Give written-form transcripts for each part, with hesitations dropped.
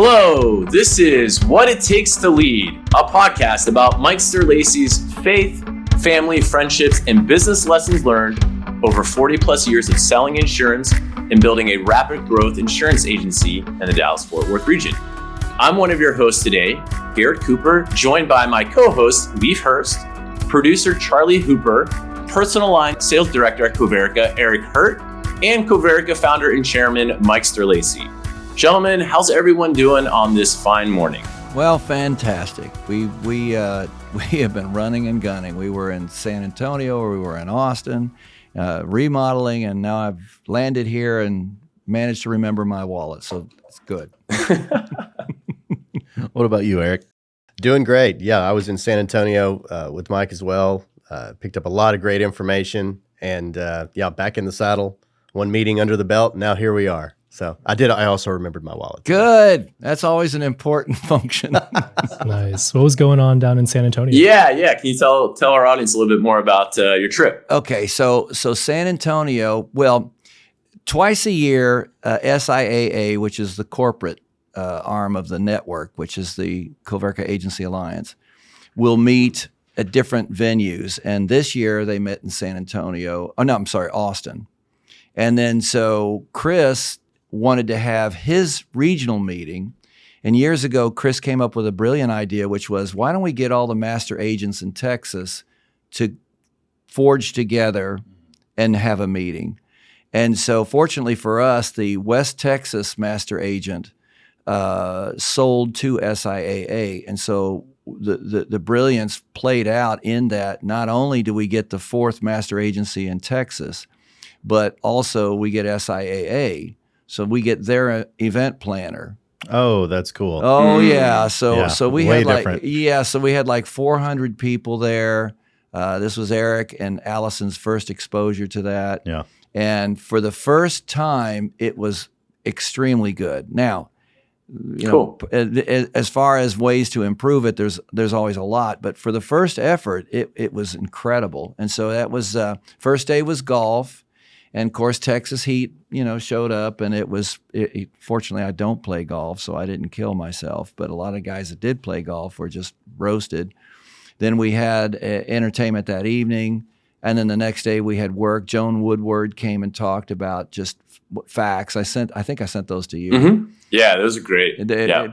Hello, this is What It Takes to Lead, a podcast about Mike Sterlacey's faith, family, friendships, and business lessons learned over 40 plus years of selling insurance and building a rapid growth insurance agency in the Dallas-Fort Worth region. I'm one of your hosts today, Garrett Cooper, joined by my co-host, Leif Hurt, producer Charlie Hooper, personal line sales director at CoVerica, Erik Hurt, and CoVerica founder and chairman, Mike Sterlacey. Gentlemen, how's everyone doing on this fine morning? Well, fantastic. We have been running and gunning. We were in San Antonio, or we were in Austin, remodeling, and now I've landed here and managed to remember my wallet, so it's good. What about you, Erik? Doing great. Yeah, I was in San Antonio with Mike as well. Picked up a lot of great information, and back in the saddle. One meeting under the belt. Now here we are. So I also remembered my wallet. Good. That's always an important function. Nice. What was going on down in San Antonio? Yeah. Can you tell our audience a little bit more about your trip? Okay, so San Antonio, well, twice a year, SIAA, which is the corporate arm of the network, which is the CoVerica Agency Alliance, will meet at different venues. And this year they met in San Antonio. Oh, no, I'm sorry, Austin. And then so Chris wanted to have his regional meeting. And years ago, Chris came up with a brilliant idea, which was, why don't we get all the master agents in Texas to forge together and have a meeting? And so fortunately for us, the West Texas master agent sold to SIAA. And so the brilliance played out in that not only do we get the fourth master agency in Texas, but also we get SIAA. So we get their event planner. Oh, that's cool. Oh yeah. So we had different. 400 people there. This was Eric and Allison's first exposure to that. Yeah. And for the first time, it was extremely good. Now, Cool. As far as ways to improve it, there's always a lot. But for the first effort, it was incredible. And so that was first day was golf. And of course, Texas Heat, showed up, and fortunately, I don't play golf, so I didn't kill myself. But a lot of guys that did play golf were just roasted. Then we had entertainment that evening, and then the next day we had work. Joan Woodward came and talked about just facts. I think I sent those to you. Mm-hmm. Yeah, those are great.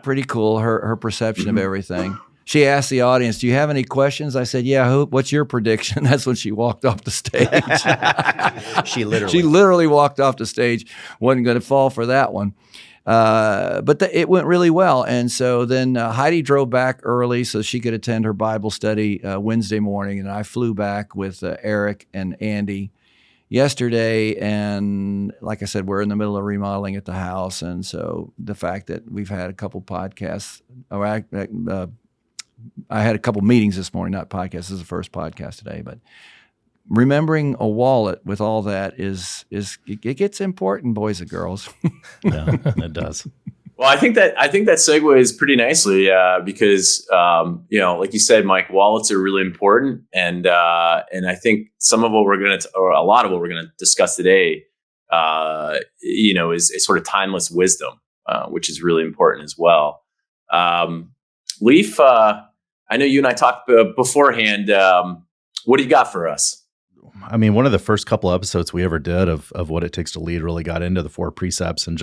Pretty cool. Her perception of everything. She asked the audience, "Do you have any questions?" I said, "Yeah. What's your prediction?" That's when she walked off the stage. She She literally walked off the stage. Wasn't going to fall for that one. But it went really well. And so then Heidi drove back early so she could attend her Bible study Wednesday morning. And I flew back with Eric and Andy yesterday. And like I said, we're in the middle of remodeling at the house. And so the fact that we've had a couple podcasts, I had a couple meetings this morning, not podcasts. This is the first podcast today, but remembering a wallet with all that it gets important, boys and girls. Yeah, it does. Well, I think that segues pretty nicely because like you said, Mike, wallets are really important, and I think some of what or a lot of what we're gonna discuss today, is sort of timeless wisdom, which is really important as well. Leif, I know you and I talked beforehand. What do you got for us? I mean, one of the first couple episodes we ever did of What It Takes to Lead really got into the 4 precepts. And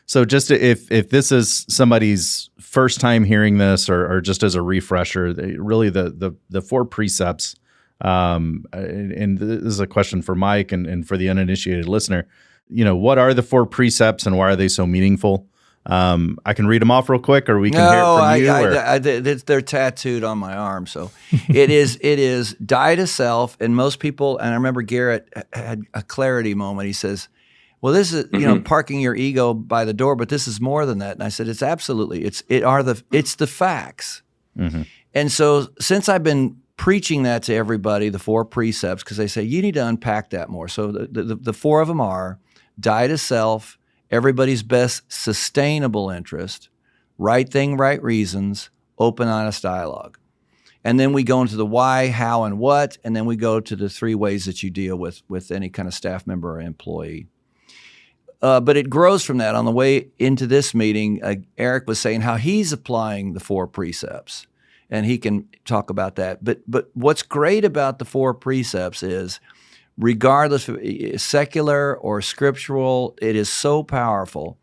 so just if this is somebody's first time hearing this or just as a refresher, really the 4 precepts, and this is a question for Mike and for the uninitiated listener, what are the 4 precepts and why are they so meaningful? I can read them off real quick, or we can hear it from you. They're tattooed on my arm. So it is die to self. And most people, and I remember Garrett had a clarity moment. He says, well, this is, parking your ego by the door, but this is more than that. And I said, it's absolutely, it's the facts. Mm-hmm. And so since I've been preaching that to everybody, the 4 precepts, because they say, you need to unpack that more. So the 4 of them are die to self, everybody's best sustainable interest, right thing, right reasons, open, honest dialogue. And then we go into the why, how, and what, and then we go to the 3 ways that you deal with any kind of staff member or employee. But it grows from that. On the way into this meeting, Erik was saying how he's applying the 4 precepts, and he can talk about that. But what's great about the 4 precepts is, regardless of secular or scriptural, it is so powerful,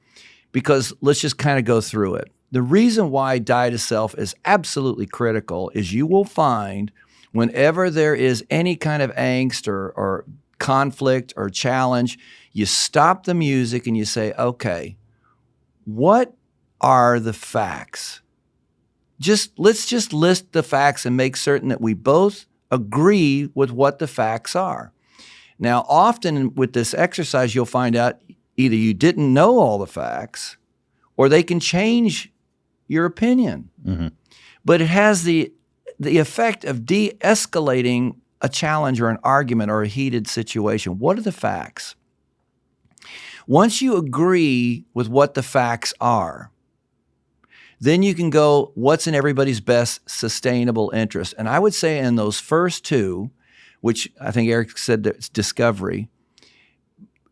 because let's just kind of go through it. The reason why die to self is absolutely critical is you will find whenever there is any kind of angst or conflict or challenge, you stop the music and you say, okay, what are the facts? Let's just list the facts and make certain that we both agree with what the facts are. Now, often with this exercise, you'll find out either you didn't know all the facts or they can change your opinion. Mm-hmm. But it has the effect of de-escalating a challenge or an argument or a heated situation. What are the facts? Once you agree with what the facts are, then you can go, what's in everybody's best sustainable interest? And I would say in those first 2, which I think Erik said that it's discovery,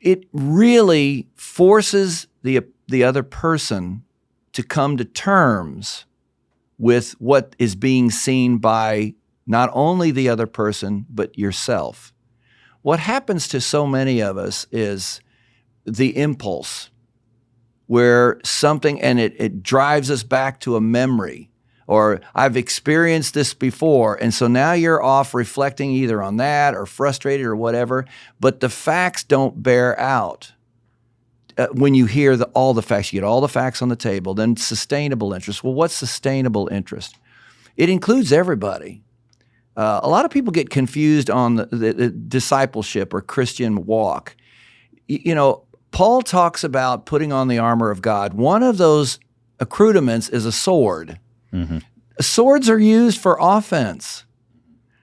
it really forces the other person to come to terms with what is being seen by not only the other person, but yourself. What happens to so many of us is the impulse where something, and it drives us back to a memory, or I've experienced this before, and so now you're off reflecting either on that or frustrated or whatever, but the facts don't bear out. When you hear all the facts, you get all the facts on the table. Then sustainable interest. Well, what's sustainable interest? It includes everybody. A lot of people get confused on the discipleship or Christian walk. Paul talks about putting on the armor of God. One of those accoutrements is a sword. Mm-hmm. Swords are used for offense.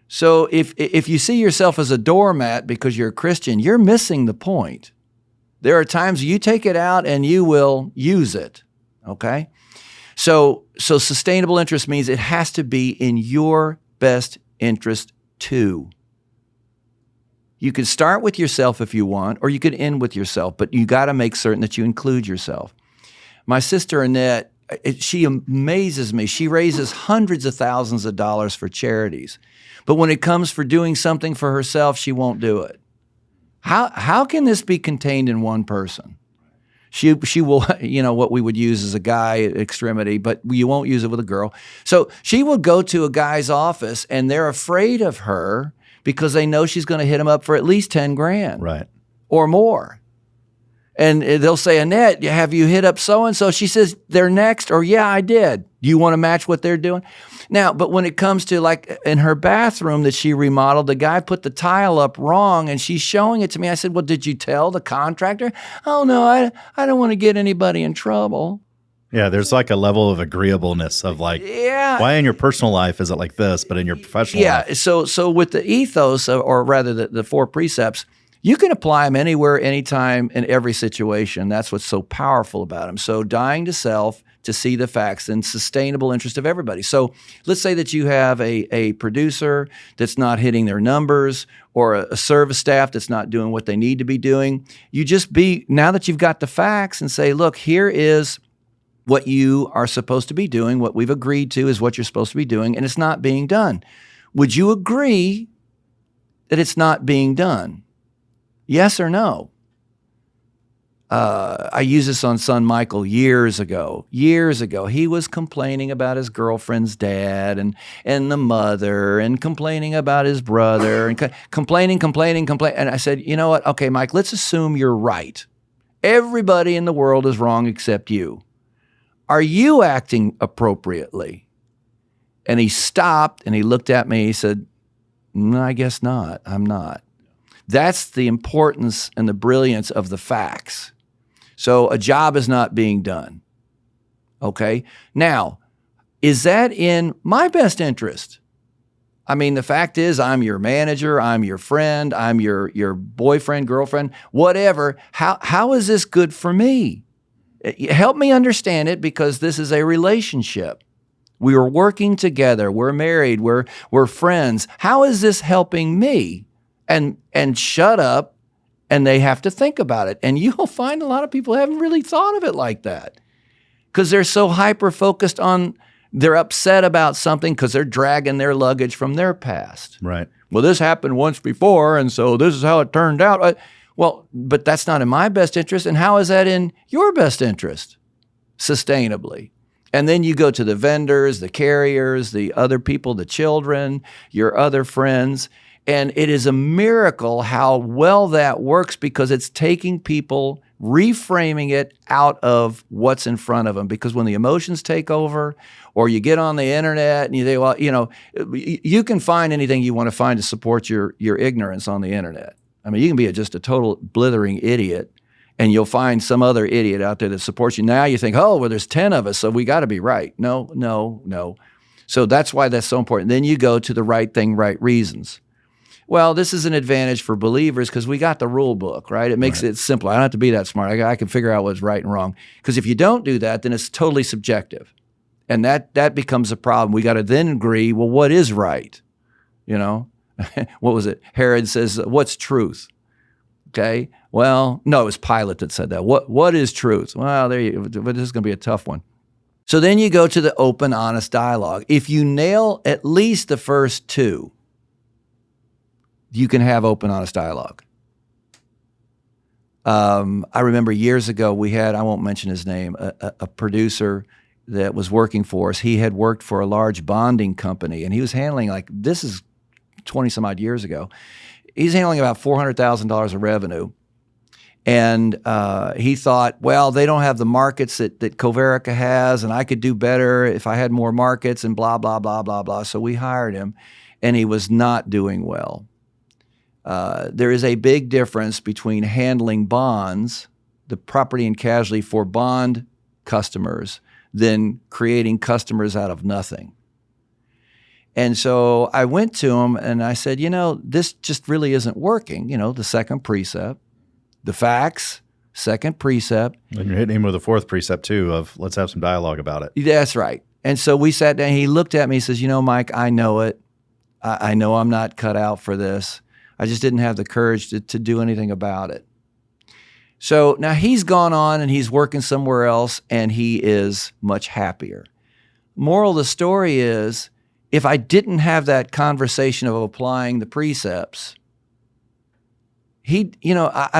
So if you see yourself as a doormat because you're a Christian, you're missing the point. There are times you take it out and you will use it, okay? So sustainable interest means it has to be in your best interest too. You could start with yourself if you want, or you could end with yourself, but you got to make certain that you include yourself. My sister Annette, she amazes me. She raises hundreds of thousands of dollars for charities, but when it comes for doing something for herself, she won't do it. How can this be contained in one person? She will, what we would use as a guy extremity, but you won't use it with a girl. So she will go to a guy's office and they're afraid of her because they know she's going to hit him up for at least 10 grand. Right. Or more. And they'll say, Annette, have you hit up so-and-so? She says, they're next, or yeah, I did. Do you want to match what they're doing? Now, but when it comes to like in her bathroom that she remodeled, the guy put the tile up wrong and she's showing it to me. I said, well, did you tell the contractor? Oh, no, I don't want to get anybody in trouble. Yeah, there's like a level of agreeableness of like, why in your personal life is it like this, but in your professional life? Yeah, so with the ethos, or rather the 4 precepts, you can apply them anywhere, anytime, in every situation. That's what's so powerful about them. So dying to self, to see the facts, and sustainable interest of everybody. So let's say that you have a producer that's not hitting their numbers, or a service staff that's not doing what they need to be doing. You just now that you've got the facts, and say, look, here is what you are supposed to be doing, what we've agreed to is what you're supposed to be doing, and it's not being done. Would you agree that it's not being done? Yes or no? I used this on son Michael years ago. He was complaining about his girlfriend's dad and the mother, and complaining about his brother, and complaining. And I said, you know what? Okay, Mike, let's assume you're right. Everybody in the world is wrong except you. Are you acting appropriately? And he stopped and he looked at me. He said, no, I guess not. I'm not. That's the importance and the brilliance of the facts. So a job is not being done. Okay? Now, is that in my best interest? I mean, the fact is, I'm your manager, I'm your friend, I'm your boyfriend, girlfriend, whatever. How is this good for me? Help me understand it, because this is a relationship. We are working together. We're married. We're friends. How is this helping me? And shut up And they have to think about it. And you'll find a lot of people haven't really thought of it like that because they're so hyper-focused on, they're upset about something because they're dragging their luggage from their past. Right. Well, this happened once before, and so this is how it turned out. Well, but that's not in my best interest. And how is that in your best interest? Sustainably. And then you go to the vendors, the carriers, the other people, the children, your other friends. And it is a miracle how well that works because it's taking people, reframing it out of what's in front of them. Because when the emotions take over, or you get on the internet and you say, well, you can find anything you want to find to support your ignorance on the internet. I mean, you can be just a total blithering idiot, and you'll find some other idiot out there that supports you. Now you think, oh, well, there's 10 of us, so we got to be right. No. So that's why that's so important. Then you go to the right thing, right reasons. Well, this is an advantage for believers because we got the rule book, right? It makes it simple. I don't have to be that smart. I can figure out what's right and wrong. Because if you don't do that, then it's totally subjective. And that becomes a problem. We got to then agree, well, what is right? What was it? Herod says, what's truth? Okay. Well, no, it was Pilate that said that. What is truth? Well, but this is going to be a tough one. So then you go to the open, honest dialogue. If you nail at least the first two, you can have open, honest dialogue. I remember years ago we had, I won't mention his name, a producer that was working for us. He had worked for a large bonding company, and he was handling, this is 20 some odd years ago. He's handling about $400,000 of revenue. And he thought, well, they don't have the markets that CoVerica has, and I could do better if I had more markets and blah, blah, blah, blah, blah. So we hired him, and he was not doing well. There is a big difference between handling bonds, the property and casualty for bond customers, than creating customers out of nothing. And so I went to him and I said, this just really isn't working. The second precept, the facts, second precept. And you're hitting him with a fourth precept too of let's have some dialogue about it. That's right. And so we sat down, he looked at me, he says, Mike, I know it. I know I'm not cut out for this. I just didn't have the courage to do anything about it. So now he's gone on and he's working somewhere else and he is much happier. Moral of the story is, if I didn't have that conversation of applying the precepts, I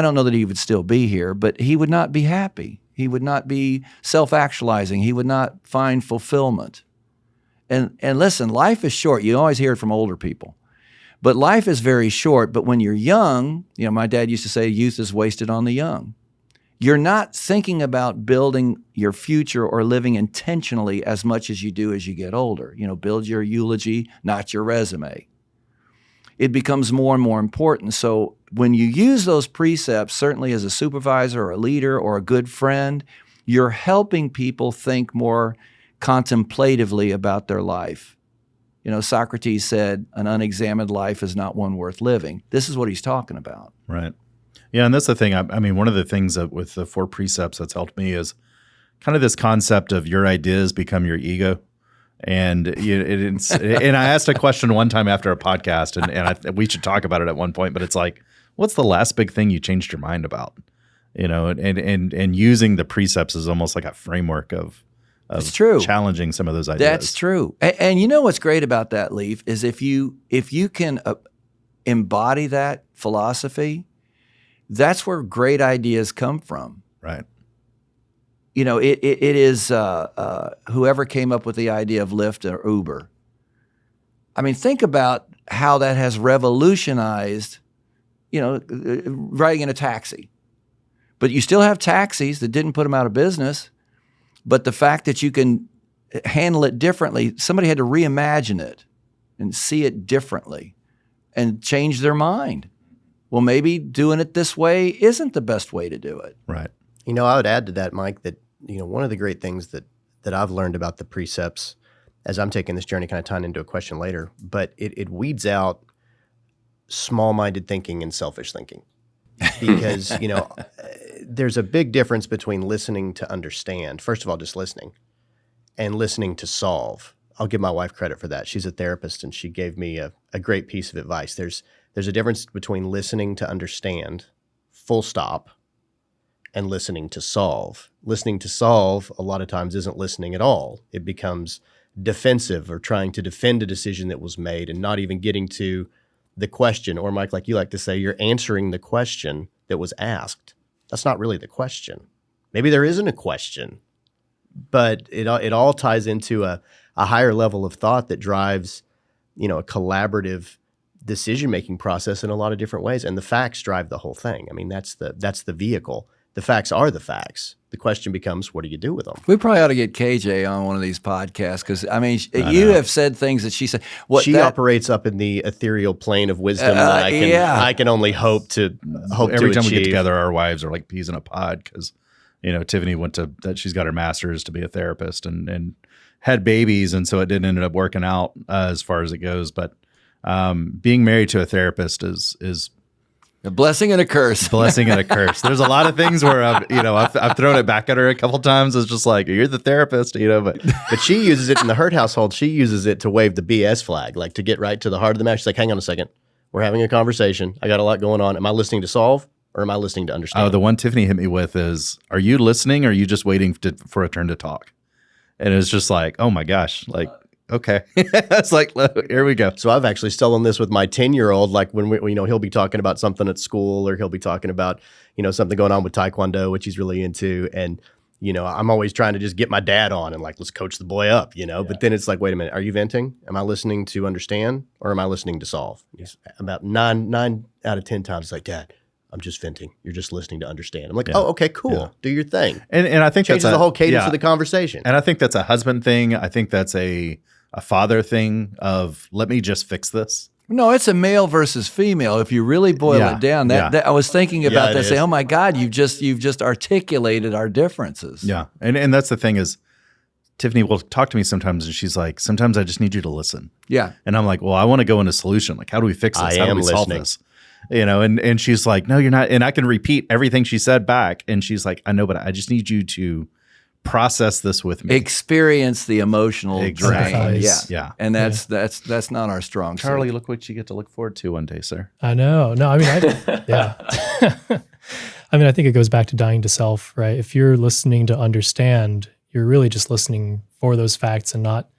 don't know that he would still be here, but he would not be happy. He would not be self-actualizing. He would not find fulfillment. And listen, life is short. You always hear it from older people. But life is very short. But when you're young, my dad used to say, youth is wasted on the young. You're not thinking about building your future or living intentionally as much as you do as you get older. Build your eulogy, not your resume. It becomes more and more important. So when you use those precepts, certainly as a supervisor or a leader or a good friend, you're helping people think more contemplatively about their life. Socrates said, an unexamined life is not one worth living. This is what he's talking about. Right. Yeah, and that's the thing. I mean, one of the things that with the four precepts that's helped me is kind of this concept of your ideas become your ego. And and I asked a question one time after a podcast, and we should talk about it at one point. But it's like, what's the last big thing you changed your mind about? And using the precepts is almost like a framework of it's true. Challenging some of those ideas. That's true. And what's great about that, Leif, is if you can embody that philosophy, that's where great ideas come from. Right. It is whoever came up with the idea of Lyft or Uber. I mean, think about how that has revolutionized, riding in a taxi. But you still have taxis that didn't put them out of business. But the fact that you can handle it differently, somebody had to reimagine it and see it differently and change their mind. Well, maybe doing it this way isn't the best way to do it. Right. I would add to that, Mike, that one of the great things that I've learned about the precepts as I'm taking this journey, kind of tying into a question later, but it weeds out small-minded thinking and selfish thinking. Because, there's a big difference between listening to understand, first of all, just listening, and listening to solve. I'll give my wife credit for that. She's a therapist, and she gave me a great piece of advice. There's a difference between listening to understand full stop, and listening to solve. Listening to solve a lot of times isn't listening at all. It becomes defensive or trying to defend a decision that was made and not even getting to the question. Or Mike, like you like to say, you're answering the question that was asked. That's not really the question. Maybe there isn't a question, but it all ties into a higher level of thought that drives, a collaborative decision-making process in a lot of different ways. And the facts drive the whole thing. I mean, that's the vehicle. The facts are the facts. The question becomes, what do you do with them? We probably ought to get KJ on one of these podcasts because, you have said things that she said. She operates up in the ethereal plane of wisdom that I can only hope to Every time achieve. we get together, our wives are like peas in a pod because, Tiffany she's got her master's to be a therapist and had babies. And so it didn't end up working out as far as it goes. But being married to a therapist is a blessing and a curse. Blessing and a curse. There's a lot of things where I've thrown it back at her a couple times. It's just like, you're the therapist, but she uses it in the Hurt household. She uses it to wave the BS flag, like to get right to the heart of the matter. She's like, hang on a second. We're having a conversation. I got a lot going on. Am I listening to solve or am I listening to understand? Oh, the one Tiffany hit me with is, are you listening or are you just waiting for a turn to talk? And it's just like, oh my gosh, like, okay. It's like, here we go. So I've actually stolen this with my 10-year-old, like when he'll be talking about something at school or he'll be talking about, something going on with Taekwondo, which he's really into. And, I'm always trying to just get my dad on and like, let's coach the boy up, but then it's like, wait a minute, are you venting? Am I listening to understand or am I listening to solve? He's about nine out of 10 times it's like, Dad, I'm just venting. You're just listening to understand. I'm like, oh, okay, cool. Yeah. Do your thing. And I think changes the whole cadence of the conversation. And I think that's a husband thing. I think that's a father thing of let me just fix this. No, it's a male versus female. If you really boil it down, that I was thinking about that. Say, oh my God, you've just articulated our differences. Yeah, and that's the thing is, Tiffany will talk to me sometimes, and she's like, sometimes I just need you to listen. Yeah, and I'm like, well, I want to go into solution. Like, how do we fix this? How do we solve this? And she's like, no, you're not. And I can repeat everything she said back, and she's like, I know, but I just need you to process this with me. Experience the emotional drain. Yeah. And that's not our strong suit. Charlie, look what you get to look forward to one day, sir. I know. No, I think it goes back to dying to self, right? If you're listening to understand, you're really just listening for those facts and not,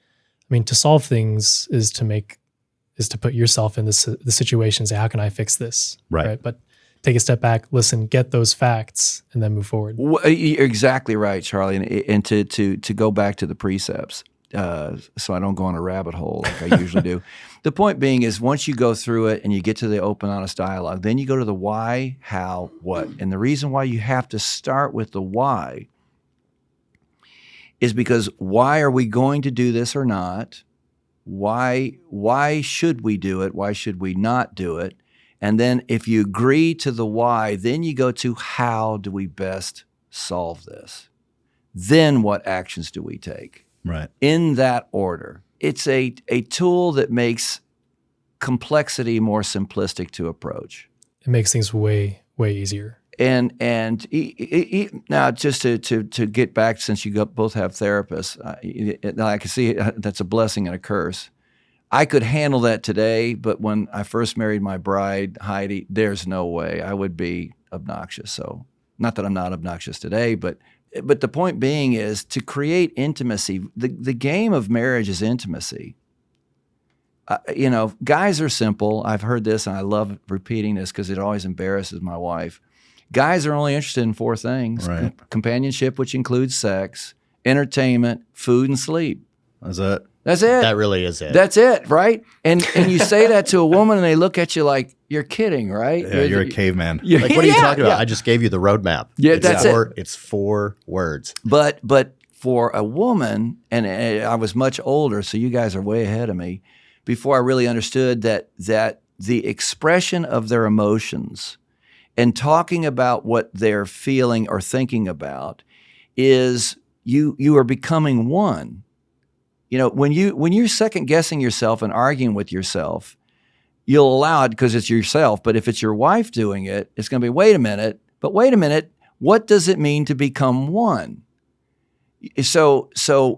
to solve things is to put yourself in the situation and say, how can I fix this? Right. But take a step back, listen, get those facts, and then move forward. You're exactly right, Charlie. And to go back to the precepts, so I don't go on a rabbit hole like I usually do. The point being is once you go through it and you get to the open, honest dialogue, then you go to the why, how, what. And the reason why you have to start with the why is because why are we going to do this or not? Why should we do it? Why should we not do it? And then if you agree to the why, then you go to how do we best solve this? Then what actions do we take? Right. In that order. It's a tool that makes complexity more simplistic to approach. It makes things way, way easier. And now just to get back, since you both have therapists, I can see that's a blessing and a curse. I could handle that today, but when I first married my bride, Heidi, there's no way. I would be obnoxious. So not that I'm not obnoxious today, but the point being is to create intimacy. The game of marriage is intimacy. Guys are simple. I've heard this, and I love repeating this because it always embarrasses my wife. Guys are only interested in 4 things: right. Companionship, which includes sex, entertainment, food, and sleep. That's it. That's it. That really is it. That's it, right? And you say that to a woman, and they look at you like you're kidding, right? Yeah, you're a caveman. Like, what are you talking about? I just gave you the roadmap. Yeah, that's it. It's 4 words. But for a woman, and I was much older, so you guys are way ahead of me. Before I really understood that the expression of their emotions and talking about what they're feeling or thinking about is you are becoming one. When you're second guessing yourself and arguing with yourself, you'll allow it because it's yourself. But if it's your wife doing it, it's going to be, wait a minute, what does it mean to become one? So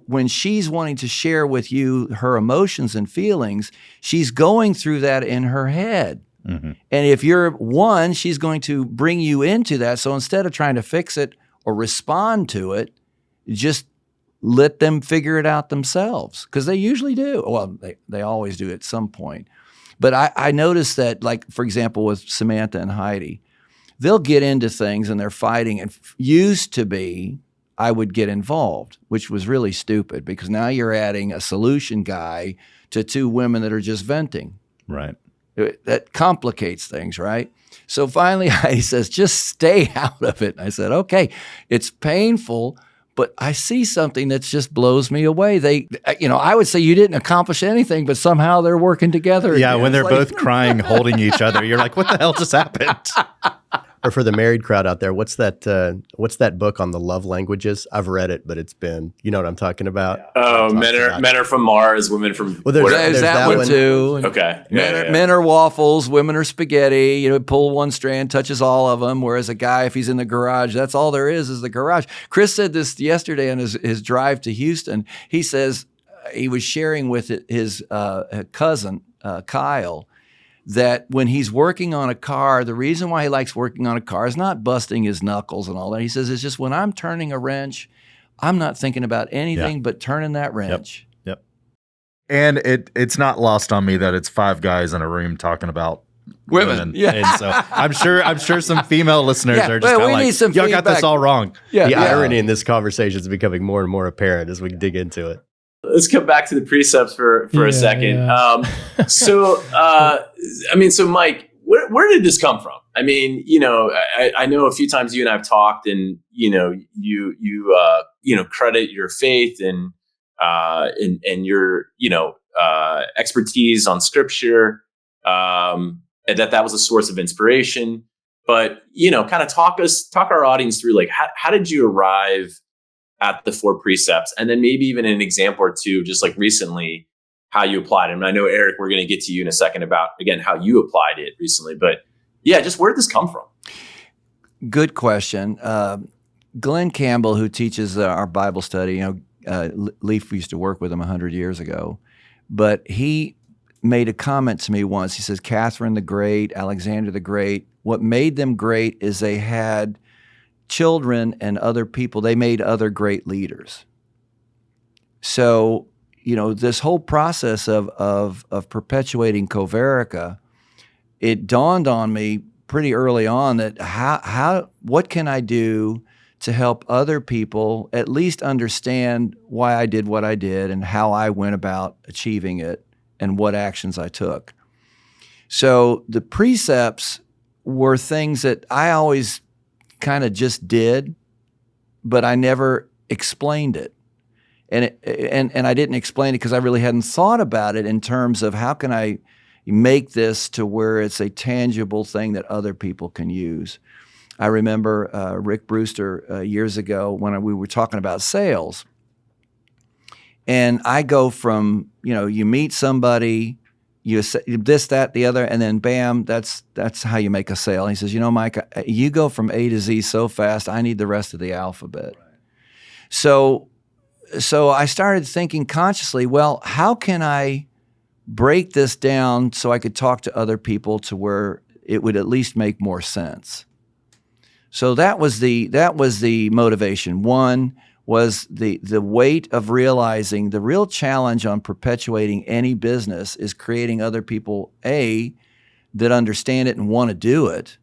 when she's wanting to share with you her emotions and feelings, she's going through that in her head. And if you're one, she's going to bring you into that. So instead of trying to fix it or respond to it, just let them figure it out themselves, because they usually do. Well, they always do at some point. But I noticed that, like, for example, with Samantha and Heidi, they'll get into things and they're fighting. And used to be, I would get involved, which was really stupid, because now you're adding a solution guy to two women that are just venting. Right. That complicates things, right? So finally, Heidi says, just stay out of it. And I said, okay, it's painful, but I see something that just blows me away. I would say you didn't accomplish anything, but somehow they're working together. Yeah, again. when they're It's like, both crying, holding each other, you're like, what the hell just happened? Or for the married crowd out there, what's that book on the love languages? I've read it, but it's been, you know what I'm talking about? Oh, men are from Mars, women from. Well, there's that one too. Okay. Men are waffles, women are spaghetti. You know, pull one strand, touches all of them. Whereas a guy, if he's in the garage, that's all there is the garage. Chris said this yesterday on his drive to Houston. He says he was sharing with his cousin, Kyle, that when he's working on a car, the reason why he likes working on a car is not busting his knuckles and all that. He says, it's just when I'm turning a wrench, I'm not thinking about anything but turning that wrench. Yep. And it's not lost on me that it's five guys in a room talking about women. Yeah. And so I'm sure some female listeners are just well, kind need of some like, y'all got this feedback. all wrong. Yeah. The irony in this conversation is becoming more and more apparent as we dig into it. Let's come back to the precepts for a second. Yeah. So Mike, where did this come from? I mean, I know a few times you and I've talked, and you credit your faith and your expertise on scripture, and that was a source of inspiration. But kind of talk our audience through, like, how did you arrive at the 4 precepts, and then maybe even an example or two, just like recently, how you applied it. And I know, Eric, we're going to get to you in a second about, again, how you applied it recently, but yeah, just where did this come from? Good question. Glenn Campbell, who teaches our Bible study, Leif used to work with him 100 years ago, but he made a comment to me once. He says, Catherine the Great, Alexander the Great, what made them great is they had children and other people, they made other great leaders. So, this whole process of perpetuating CoVerica, it dawned on me pretty early on that what can I do to help other people at least understand why I did what I did and how I went about achieving it and what actions I took. So the precepts were things that I always kind of just did, but I never explained it. And I didn't explain it because I really hadn't thought about it in terms of how can I make this to where it's a tangible thing that other people can use. I remember Rick Brewster years ago when we were talking about sales. And I go from, you meet somebody, you say this, that, the other, and then bam, that's how you make a sale. And he says, Mike, you go from A to Z so fast, I need the rest of the alphabet. So I started thinking consciously, well, how can I break this down so I could talk to other people to where it would at least make more sense? So that was the motivation. One was the weight of realizing the real challenge on perpetuating any business is creating other people, A, that understand it and want to do it.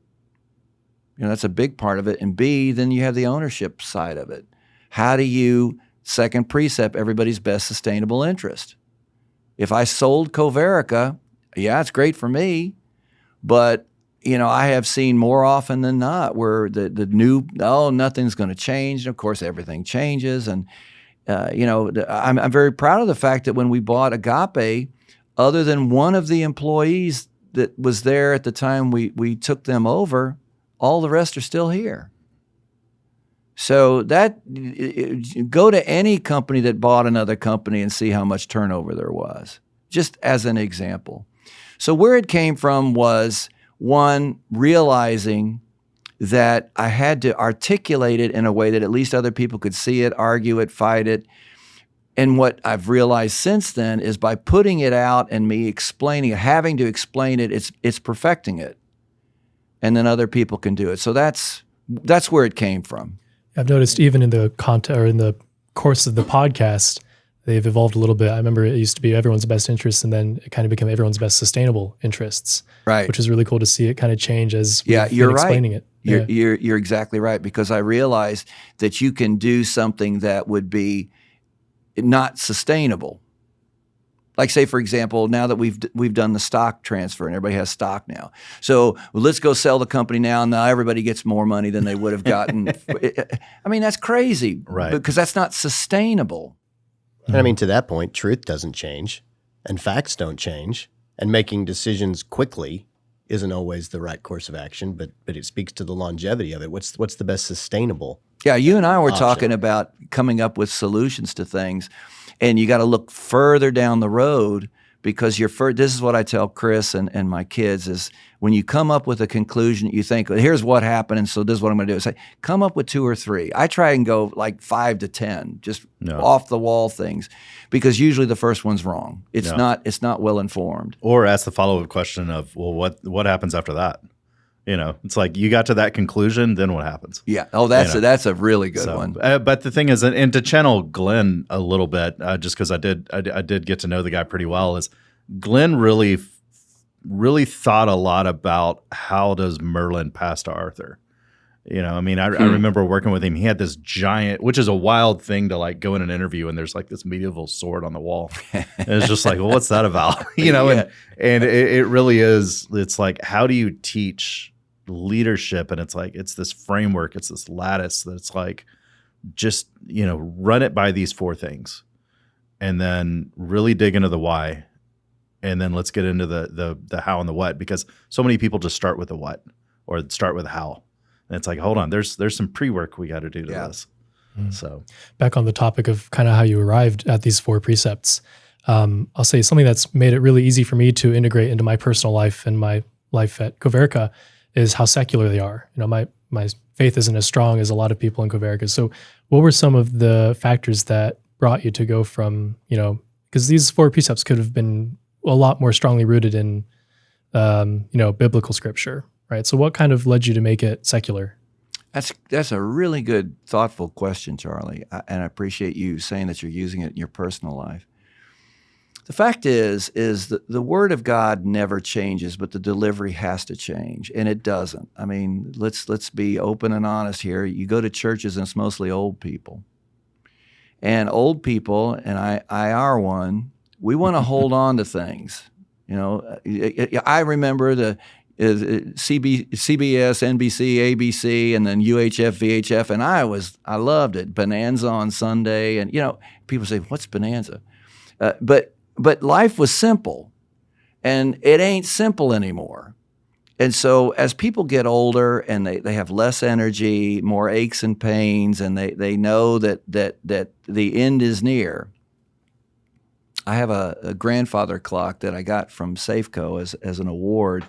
That's a big part of it. And B, then you have the ownership side of it. How do you, second precept, everybody's best sustainable interest? If I sold CoVerica, yeah, it's great for me, but I have seen more often than not where the new, nothing's going to change. And of course, everything changes. And, I'm very proud of the fact that when we bought Agape, other than one of the employees that was there at the time we took them over, all the rest are still here. So go to any company that bought another company and see how much turnover there was, just as an example. So where it came from was, one, realizing that I had to articulate it in a way that at least other people could see it, argue it, fight it. And what I've realized since then is by putting it out and me explaining it, having to explain it, it's perfecting it. And then other people can do it. So that's where it came from. I've noticed even in the content or in the course of the podcast, they've evolved a little bit. I remember it used to be everyone's best interests, and then it kind of became everyone's best sustainable interests. Right. Which is really cool to see it kind of change as we've been you're explaining it. You're exactly right, because I realized that you can do something that would be not sustainable. Like, say, for example, now that we've done the stock transfer and everybody has stock now. So let's go sell the company now, and now everybody gets more money than they would have gotten. I mean, that's crazy, right? Because that's not sustainable. And I mean, to that point, truth doesn't change and facts don't change, and making decisions quickly isn't always the right course of action, but it speaks to the longevity of it. What's the best sustainable? Yeah, you and I were option? talking about coming up with solutions to things, and you got to look further down the road, because this is what I tell Chris and my kids is, when you come up with a conclusion, you think, well, here's what happened, and so this is what I'm going to do. It's like, come up with 2 or 3. I try and go like 5 to 10, just off the wall things, because usually the first one's wrong. It's not well informed. Or ask the follow-up question of, well, what happens after that? It's like, you got to that conclusion, then what happens? Yeah. Oh, that's a really good one. But the thing is, and to channel Glenn a little bit, just because I did get to know the guy pretty well, is Glenn really thought a lot about how does Merlin pass to Arthur. I mean, I remember working with him. He had this giant, which is a wild thing to like go in an interview and there's like this medieval sword on the wall. And it's just like, well, what's that about? And it really is. It's like, how do you teach leadership? And it's like, it's this framework, it's this lattice that's like, just, run it by these 4 things and then really dig into the why. And then let's get into the how and the what, because so many people just start with the what or start with how. And it's like, hold on, there's some pre-work we got to do to this. So back on the topic of kind of how you arrived at these 4 precepts, I'll say something that's made it really easy for me to integrate into my personal life and my life at CoVerica is how secular they are. My faith isn't as strong as a lot of people in CoVerica. So what were some of the factors that brought you to go from, because these 4 precepts could have been a lot more strongly rooted in, biblical scripture, right? So what kind of led you to make it secular? That's a really good, thoughtful question, Charlie. And I appreciate you saying that you're using it in your personal life. The fact is that the Word of God never changes, but the delivery has to change, and it doesn't. I mean, let's be open and honest here. You go to churches, and it's mostly old people. And old people, and I are one, we want to hold on to things. I remember the CBS, NBC, ABC, and then UHF, VHF, and I loved it. Bonanza on Sunday, and people say, "What's Bonanza?" But life was simple, and it ain't simple anymore. And so as people get older and they have less energy, more aches and pains, and they know that the end is near. I have a grandfather clock that I got from Safeco as an award,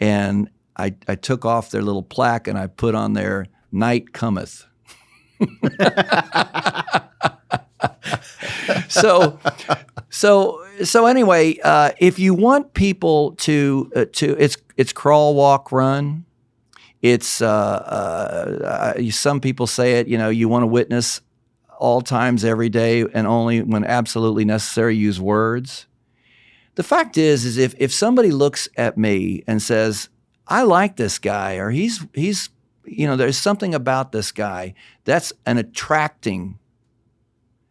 and I took off their little plaque and I put on there, "Night cometh." So anyway, if you want people to it's crawl, walk, run. It's some people say it. You want to witness all times, every day, and only when absolutely necessary use words. The fact is if somebody looks at me and says, "I like this guy," or he's there's something about this guy that's an attracting,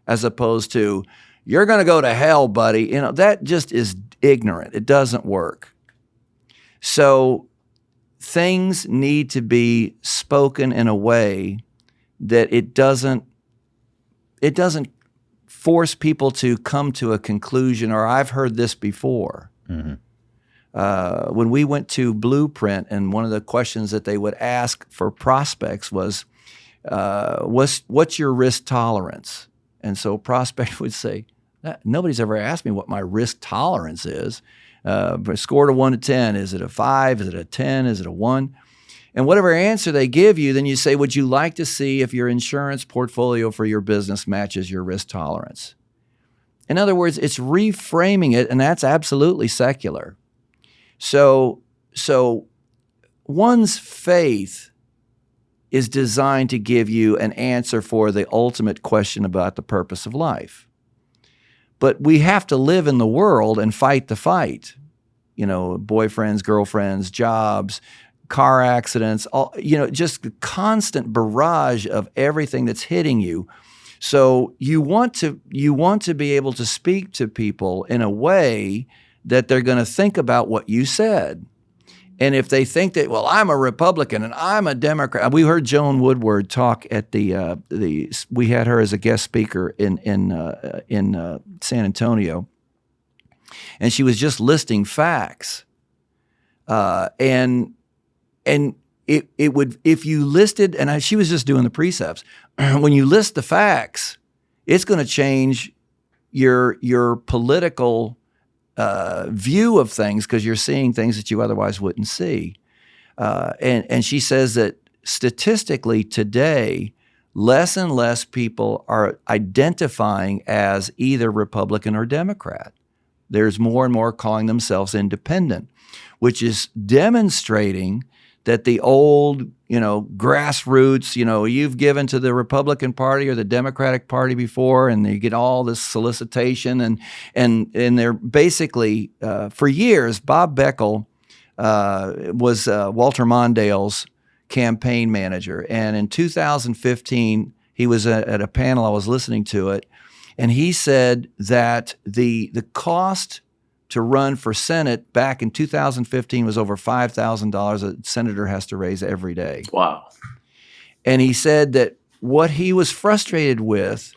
as opposed to, "You're going to go to hell, buddy." That just is ignorant. It doesn't work. So things need to be spoken in a way that it doesn't force people to come to a conclusion, or "I've heard this before." Mm-hmm. When we went to Blueprint, and one of the questions that they would ask for prospects was, what's your risk tolerance? And so prospect would say, "Nobody's ever asked me what my risk tolerance is. Score to 1 to 10. Is it a 5? Is it a 10? Is it a 1? And whatever answer they give you, then you say, "Would you like to see if your insurance portfolio for your business matches your risk tolerance?" In other words, it's reframing it, and that's absolutely secular. So one's faith is designed to give you an answer for the ultimate question about the purpose of life. But we have to live in the world and fight the fight. Boyfriends, girlfriends, jobs, car accidents, just the constant barrage of everything that's hitting you. So you want to be able to speak to people in a way that they're going to think about what you said. And if they think that, well, I'm a Republican and I'm a Democrat. We heard Joan Woodward talk at we had her as a guest speaker in San Antonio, and she was just listing facts. And it would, if you listed, and she was just doing the precepts. When you list the facts, it's going to change your political view of things because you're seeing things that you otherwise wouldn't see. And she says that statistically today, less and less people are identifying as either Republican or Democrat. There's more and more calling themselves independent, which is demonstrating that the old, grassroots, you've given to the Republican Party or the Democratic Party before, and you get all this solicitation, and they're basically, for years, Bob Beckel was Walter Mondale's campaign manager, and in 2015, he was at a panel, I was listening to it, and he said that the cost to run for Senate back in 2015 was over $5,000 a senator has to raise every day. Wow. And he said that what he was frustrated with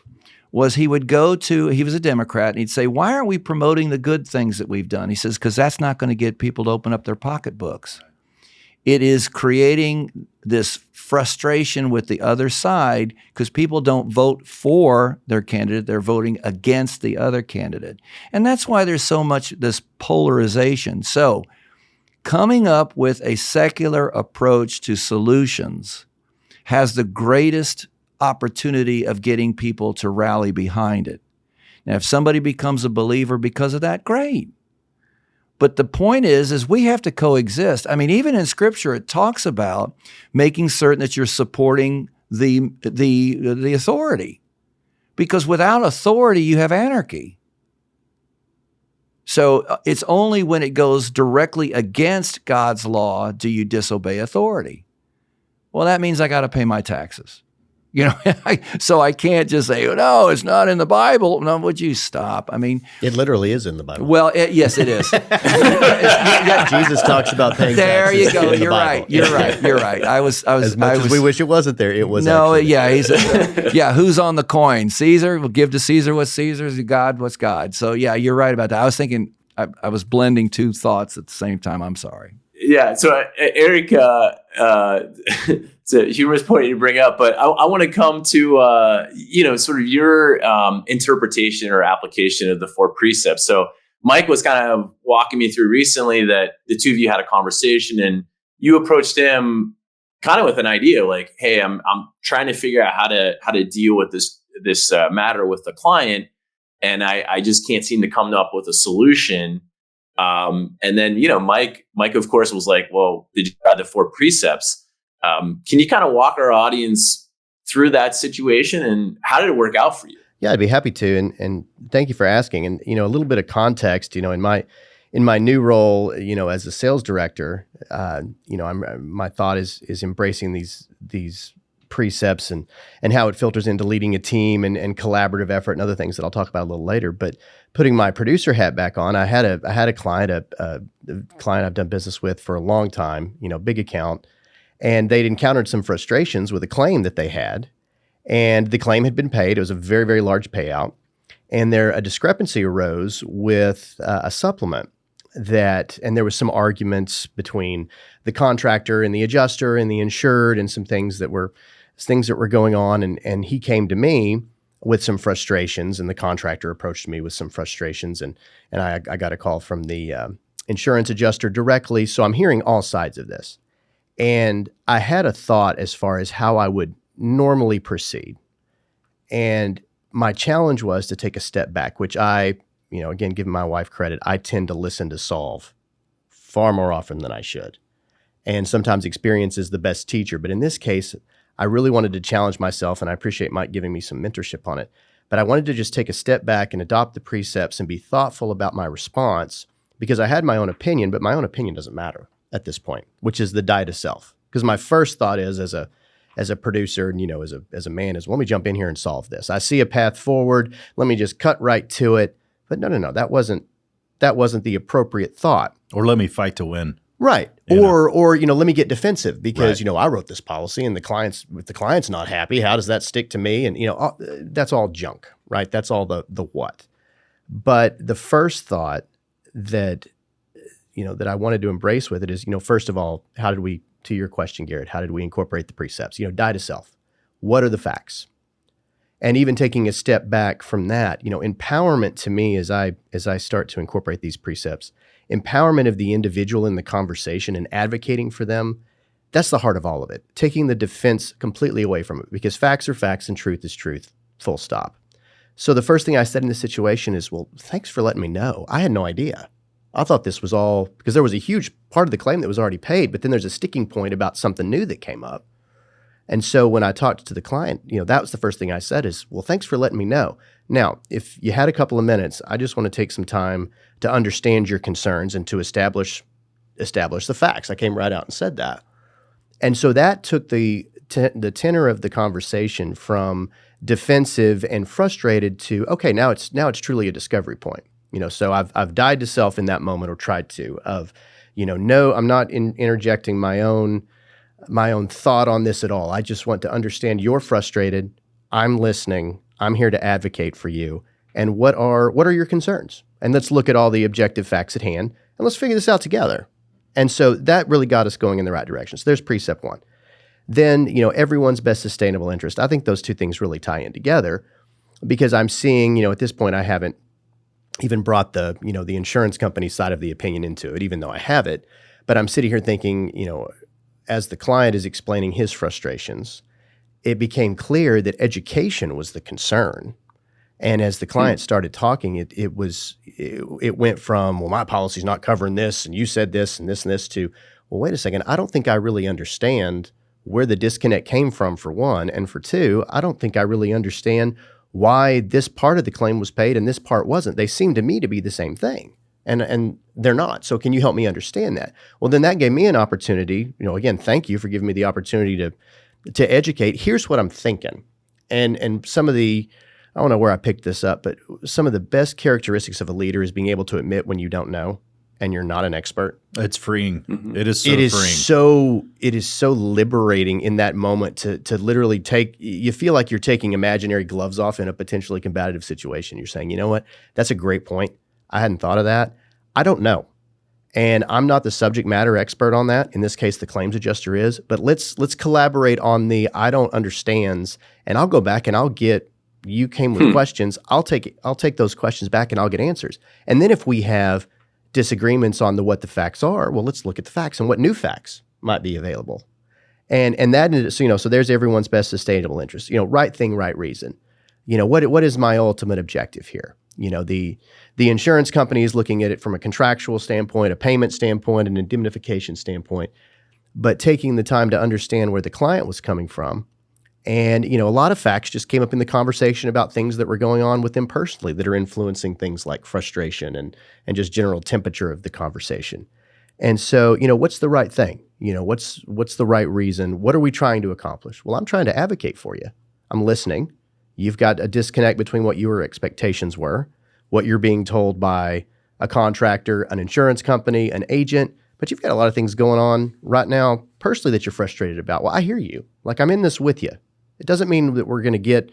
was he was a Democrat, and he'd say, why aren't we promoting the good things that we've done? He says, because that's not going to get people to open up their pocketbooks. It is creating this frustration with the other side because people don't vote for their candidate, they're voting against the other candidate. And that's why there's so much this polarization. So coming up with a secular approach to solutions has the greatest opportunity of getting people to rally behind it. Now, if somebody becomes a believer because of that, great. But the point is we have to coexist. I mean, even in Scripture, it talks about making certain that you're supporting the authority, because without authority, you have anarchy. So it's only when it goes directly against God's law do you disobey authority. Well, that means I got to pay my taxes. So I can't just say, oh, no, it's not in the Bible. No, would you stop? I mean, It literally is in the Bible. well, yes, it is. Jesus talks about paying There taxes. you go. in the You're Bible. right. You're right. I was. As much as we wish it wasn't there, it was. No, actually yeah, yeah. Who's on the coin? Caesar. We'll give to Caesar what's Caesar's. God, what's God. So yeah, you're right about that. I was thinking. I was blending two thoughts at the same time. I'm sorry. Yeah. So Erik, it's a humorous point you bring up, but I want to come to, sort of your interpretation or application of the 4 precepts. So Mike was kind of walking me through recently that the two of you had a conversation and you approached him kind of with an idea like, hey, I'm trying to figure out how to deal with this matter with the client. And I just can't seem to come up with a solution. And then, Mike, of course, was like, well, did you try the 4 precepts? Can you kind of walk our audience through that situation and how did it work out for you? Yeah, I'd be happy to. And thank you for asking. And, a little bit of context, in my new role, as a sales director, my thought is embracing these precepts and how it filters into leading a team and collaborative effort and other things that I'll talk about a little later. But putting my producer hat back on, I had a client, a client I've done business with for a long time, big account, and they'd encountered some frustrations with a claim that they had, and the claim had been paid. It was a very, very large payout, and a discrepancy arose with a supplement and there was some arguments between the contractor and the adjuster and the insured and some things that were going on. And he came to me with some frustrations, and the contractor approached me with some frustrations, and I got a call from the insurance adjuster directly. So I'm hearing all sides of this. And I had a thought as far as how I would normally proceed. And my challenge was to take a step back, which I, again, giving my wife credit, I tend to listen to solve far more often than I should. And sometimes experience is the best teacher. But in this case, I really wanted to challenge myself, and I appreciate Mike giving me some mentorship on it. But I wanted to just take a step back and adopt the precepts and be thoughtful about my response, because I had my own opinion, but my own opinion doesn't matter at this point, which is the die to self. Because my first thought is, as a producer and, as a man, is, well, let me jump in here and solve this. I see a path forward. Let me just cut right to it. But no, that wasn't the appropriate thought. Or let me fight to win. Right. Or let me get defensive because, I wrote this policy and if the client's not happy, how does that stick to me? And, that's all junk, right? That's all the what. But the first thought that I wanted to embrace with it is, first of all, how did we, to your question, Garrett, how did we incorporate the precepts? Die to self. What are the facts? And even taking a step back from that, empowerment to me as I start to incorporate these precepts, empowerment of the individual in the conversation and advocating for them, that's the heart of all of it. Taking the defense completely away from it, because facts are facts and truth is truth, full stop. So the first thing I said in this situation is, well, thanks for letting me know. I had no idea. I thought this was all, because there was a huge part of the claim that was already paid, but then there's a sticking point about something new that came up. And so when I talked to the client, that was the first thing I said is, well, thanks for letting me know. Now, if you had a couple of minutes, I just want to take some time to understand your concerns and to establish the facts. I came right out and said that. And so that took the tenor of the conversation from defensive and frustrated to, okay, now it's truly a discovery point. So I've died to self in that moment, or tried to, of, no, I'm not interjecting my own thought on this at all. I just want to understand you're frustrated. I'm listening. I'm here to advocate for you. And what are your concerns? And let's look at all the objective facts at hand and let's figure this out together. And so that really got us going in the right direction. So there's precept one. Then, everyone's best sustainable interest. I think those two things really tie in together, because I'm seeing, at this point, I haven't even brought the insurance company side of the opinion into it, even though I have it. But I'm sitting here thinking, as the client is explaining his frustrations, it became clear that education was the concern. And as the client started talking, it went from, well, my policy's not covering this, and you said this and this and this, to, well, wait a second, I don't think I really understand where the disconnect came from, for one, and for two, I don't think I really understand why this part of the claim was paid and this part wasn't. They seem to me to be the same thing. And they're not. So can you help me understand that? Well, then that gave me an opportunity, again, thank you for giving me the opportunity to educate. Here's what I'm thinking. And some of the, I don't know where I picked this up, but some of the best characteristics of a leader is being able to admit when you don't know and you're not an expert. It's freeing. Mm-hmm. It is so freeing. It is so liberating in that moment to literally you feel like you're taking imaginary gloves off in a potentially combative situation. You're saying, you know what, that's a great point. I hadn't thought of that. I don't know. And I'm not the subject matter expert on that. In this case, the claims adjuster is, but let's collaborate on the I don't understands, and I'll go back and you came with questions. I'll take those questions back and I'll get answers. And then if we have disagreements on what the facts are, well, let's look at the facts and what new facts might be available. And that is, so there's everyone's best sustainable interest. Right thing, right reason. What is my ultimate objective here? The insurance company is looking at it from a contractual standpoint, a payment standpoint, an indemnification standpoint, but taking the time to understand where the client was coming from. And, a lot of facts just came up in the conversation about things that were going on with them personally that are influencing things like frustration and just general temperature of the conversation. And so, what's the right thing? What's the right reason? What are we trying to accomplish? Well, I'm trying to advocate for you. I'm listening. You've got a disconnect between what your expectations were, what you're being told by a contractor, an insurance company, an agent, but you've got a lot of things going on right now personally that you're frustrated about. Well, I hear you. Like, I'm in this with you. It doesn't mean that we're going to get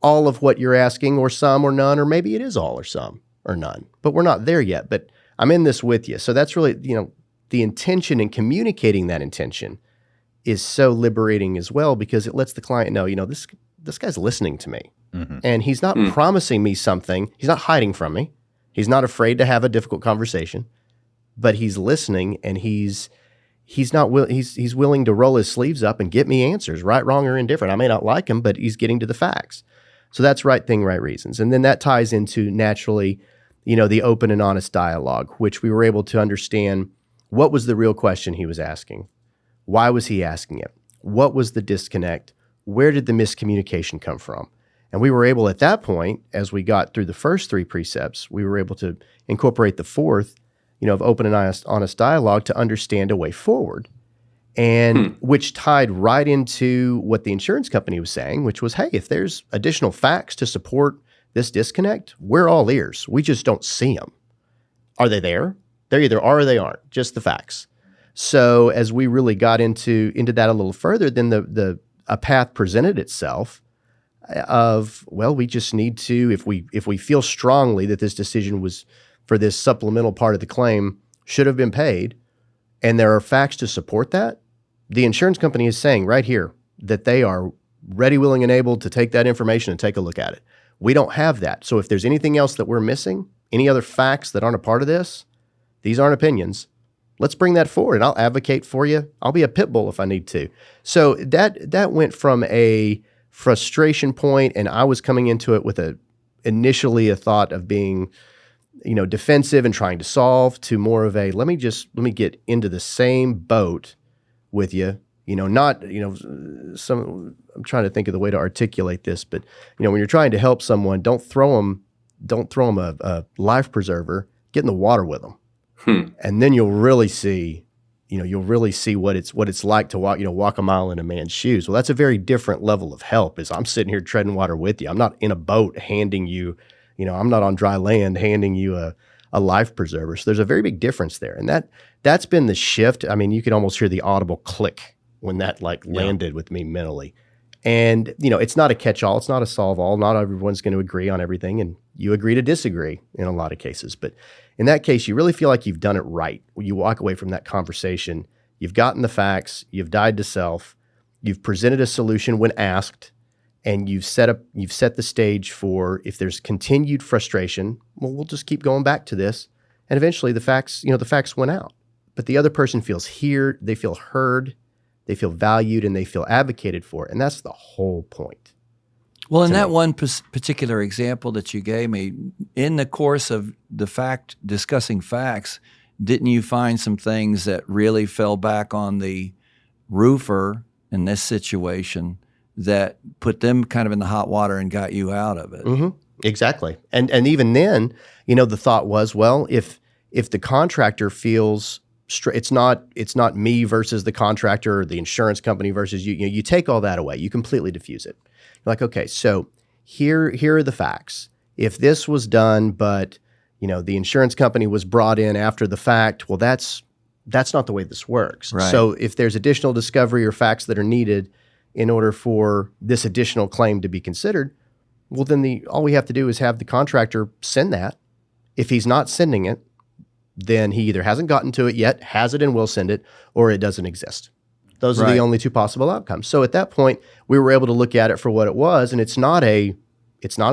all of what you're asking, or some or none, or maybe it is all or some or none, but we're not there yet. But I'm in this with you. So that's really, the intention in communicating that intention is so liberating as well, because it lets the client know, this guy's listening to me. Mm-hmm. And he's not promising me something. He's not hiding from me. He's not afraid to have a difficult conversation, but he's listening, and he's willing to roll his sleeves up and get me answers, right, wrong, or indifferent. I may not like him, but he's getting to the facts. So that's right thing, right reasons. And then that ties into naturally, the open and honest dialogue, which we were able to understand what was the real question he was asking. Why was he asking it? What was the disconnect? Where did the miscommunication come from? And we were able at that point, as we got through the first 3 precepts, we were able to incorporate the 4th, of open and honest dialogue to understand a way forward. And which tied right into what the insurance company was saying, which was, hey, if there's additional facts to support this disconnect, we're all ears. We just don't see them. Are they there? They either are or they aren't, just the facts. So as we really got into that a little further, then a path presented itself of, well, we just need to, if we feel strongly that this decision was for this supplemental part of the claim should have been paid, and there are facts to support that, the insurance company is saying right here that they are ready, willing, and able to take that information and take a look at it. We don't have that. So if there's anything else that we're missing, any other facts that aren't a part of this, these aren't opinions, let's bring that forward and I'll advocate for you. I'll be a pit bull if I need to. So that went from a frustration point, and I was coming into it with initially a thought of being, defensive and trying to solve, to more of a, let me get into the same boat with you, I'm trying to think of the way to articulate this, but when you're trying to help someone, don't throw them a life preserver, get in the water with them. And then you'll really see what it's like to walk a mile in a man's shoes. Well, that's a very different level of help. Is I'm sitting here treading water with you. I'm not in a boat handing you, I'm not on dry land handing you a life preserver. So there's a very big difference there. And that's been the shift. I mean, you could almost hear the audible click when that landed with me mentally. And, it's not a catch-all. It's not a solve-all. Not everyone's going to agree on everything. And you agree to disagree in a lot of cases. But in that case, you really feel like you've done it right. When you walk away from that conversation, you've gotten the facts, you've died to self, you've presented a solution when asked, and you've set the stage for, if there's continued frustration, well, we'll just keep going back to this. And eventually the facts went out. But the other person feels they feel heard, they feel valued, and they feel advocated for. And that's the whole point. Well, in that one particular example that you gave me, in the course of discussing facts, didn't you find some things that really fell back on the roofer in this situation that put them kind of in the hot water and got you out of it? Mm-hmm. Exactly. And even then, the thought was, well, if the contractor feels it's not me versus the contractor or the insurance company versus you. You take all that away. You completely diffuse it. You're like, okay, so here are the facts. If this was done, but the insurance company was brought in after the fact, well, that's not the way this works. Right. So if there's additional discovery or facts that are needed in order for this additional claim to be considered, well, then all we have to do is have the contractor send that. If he's not sending it, then he either hasn't gotten to it yet, has it and will send it, or it doesn't exist. Those are the only 2 possible outcomes. So at that point, we were able to look at it for what it was, and it's not an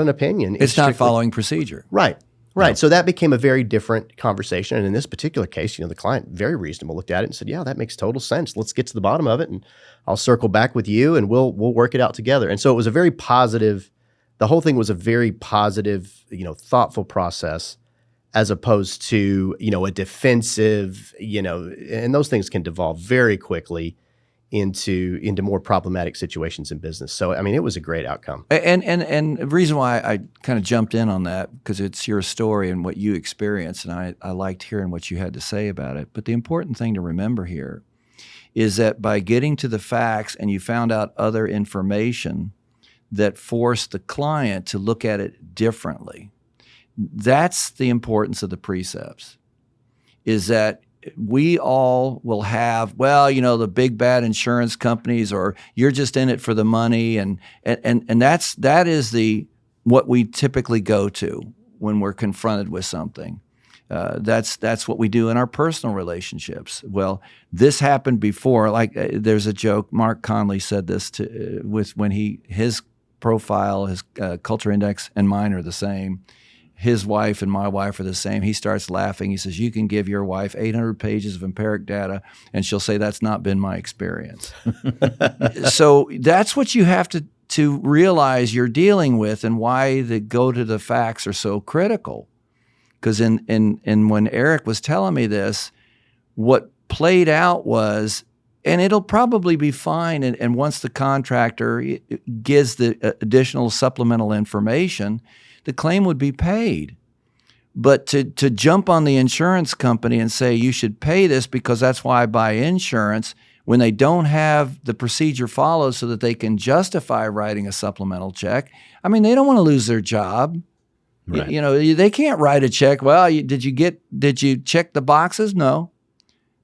opinion. It's not following procedure. Right. No. So that became a very different conversation. And in this particular case, the client, very reasonable, looked at it and said, yeah, that makes total sense. Let's get to the bottom of it, and I'll circle back with you, and we'll work it out together. And so it was a very positive, the whole thing was a very positive, thoughtful process, as opposed to, a defensive, and those things can devolve very quickly into more problematic situations in business. So, I mean, it was a great outcome. And the reason why I kind of jumped in on that, because it's your story and what you experienced, and I liked hearing what you had to say about it. But the important thing to remember here is that by getting to the facts and you found out other information that forced the client to look at it differently, that's the importance of the precepts, is that we all will have, the big bad insurance companies, or you're just in it for the money, and that is what we typically go to when we're confronted with something. That's what we do in our personal relationships. Well, this happened before. Like there's a joke. Mark Conley said this when his profile, his culture index, and mine are the same. His wife and my wife are the same. He starts laughing. He says, you can give your wife 800 pages of empiric data, and she'll say, that's not been my experience. So that's what you have to realize you're dealing with and why the go to the facts are so critical. Because in when Erik was telling me this, what played out was, and it'll probably be fine, and once the contractor gives the additional supplemental information, the claim would be paid. But to jump on the insurance company and say you should pay this because that's why I buy insurance, when they don't have the procedure followed so that they can justify writing a supplemental check, I mean, they don't want to lose their job. Right. They can't write a check. Well, did you check the boxes? No.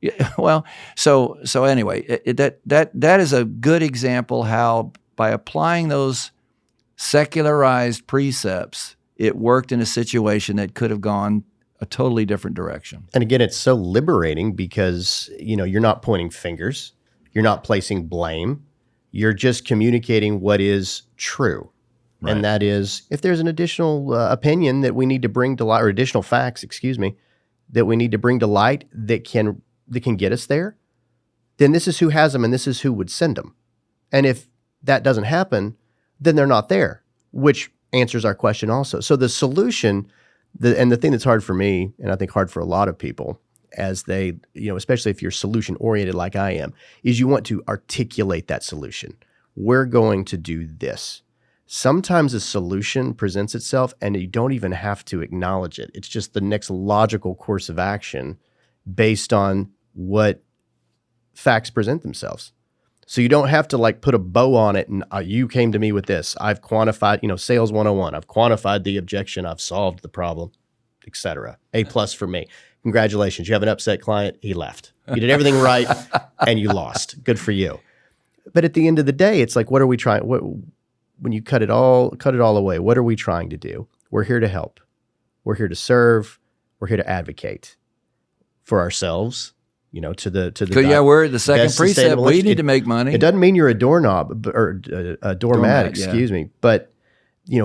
Yeah, well, so anyway, that is a good example how by applying those secularized precepts, it worked in a situation that could have gone a totally different direction. And again, it's so liberating because, you're not pointing fingers. You're not placing blame. You're just communicating what is true. Right. And that is, if there's an additional opinion that we need to bring to light, or additional facts, that we need to bring to light that can get us there, then this is who has them and this is who would send them. And if that doesn't happen, then they're not there, which answers our question also. So the solution, and the thing that's hard for me, and I think hard for a lot of people, as they, especially if you're solution oriented like I am, is you want to articulate that solution. We're going to do this. Sometimes a solution presents itself and you don't even have to acknowledge it. It's just the next logical course of action based on what facts present themselves. So you don't have to put a bow on it and you came to me with this. I've quantified, sales 101. I've quantified the objection. I've solved the problem, etc. A+ for me. Congratulations. You have an upset client. He left. You did everything right and you lost. Good for you. But at the end of the day, it's like, what are we trying? When you cut it all away, what are we trying to do? We're here to help. We're here to serve. We're here to advocate for ourselves, to the Yeah, we're the second best precept. sustainable We interest. need to make money. It doesn't mean you're a doorknob or a doormat, excuse me. But,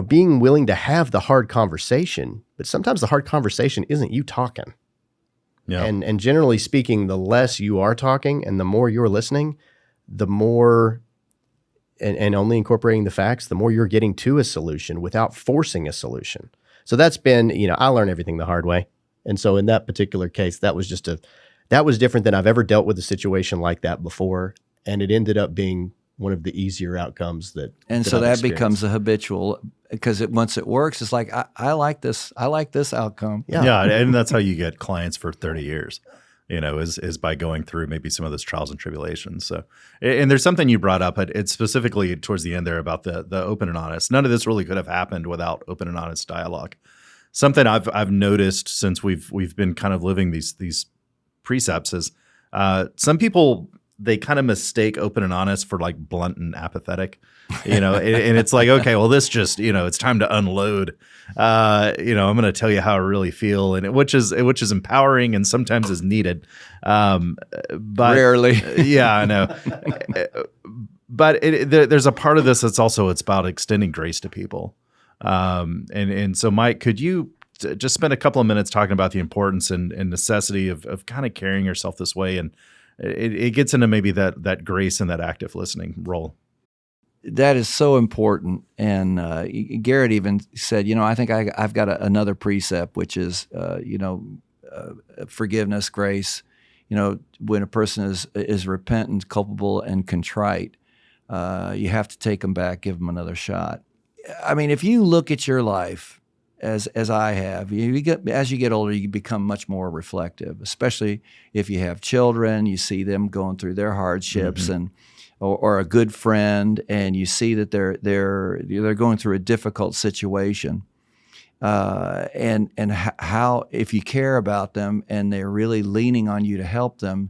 being willing to have the hard conversation, but sometimes the hard conversation isn't you talking. Yeah. And generally speaking, the less you are talking and the more you're listening, the more, and only incorporating the facts, the more you're getting to a solution without forcing a solution. So that's been, I learned everything the hard way. And so in that particular case, that was different than I've ever dealt with a situation like that before. And it ended up being one of the easier outcomes that. And so that becomes a habitual, because once it works, it's like, I like this. I like this outcome. Yeah. And that's how you get clients for 30 years, is by going through maybe some of those trials and tribulations. So, and there's something you brought up, it's specifically towards the end there about the open and honest. None of this really could have happened without open and honest dialogue. Something I've noticed since we've been kind of living these precepts is some people, they kind of mistake open and honest for blunt and apathetic, and it's like, okay, well, this just, it's time to unload. I'm going to tell you how I really feel, and which is empowering and sometimes is needed. But rarely. Yeah, I know. But there's a part of this that's also, it's about extending grace to people. And so Mike, could you just spend a couple of minutes talking about the importance and necessity of kind of carrying yourself this way? And it gets into maybe that grace and that active listening role. That is so important. And Garrett even said, I think I've got another precept, which is, forgiveness, grace. When a person is repentant, culpable, and contrite, you have to take them back, give them another shot. I mean, if you look at your life, as I have, as you get older, you become much more reflective, especially if you have children. You see them going through their hardships, mm-hmm. or a good friend, and you see that they're going through a difficult situation, and how, if you care about them and they're really leaning on you to help them,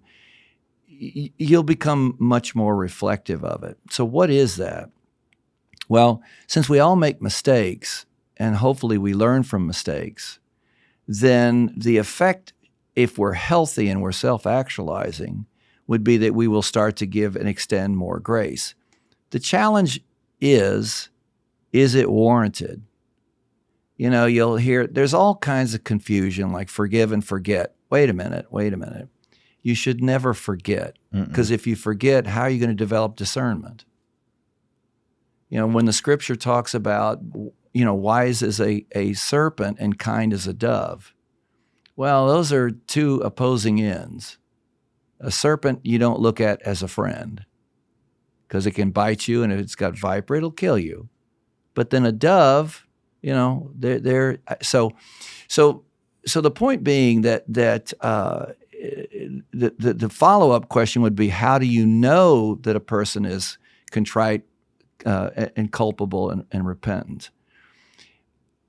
you'll become much more reflective of it. So what is that? Well, since we all make mistakes, and hopefully we learn from mistakes, then the effect, if we're healthy and we're self-actualizing, would be that we will start to give and extend more grace. The challenge is it warranted? You'll hear, there's all kinds of confusion, like forgive and forget. Wait a minute. You should never forget, because if you forget, how are you going to develop discernment? when the scripture talks about, wise as a serpent and kind as a dove, well, those are two opposing ends. A serpent you don't look at as a friend because it can bite you, and if it's got viper, it'll kill you. But then a dove, they're so the point being that the follow-up question would be, how do you know that a person is contrite and culpable and repentant?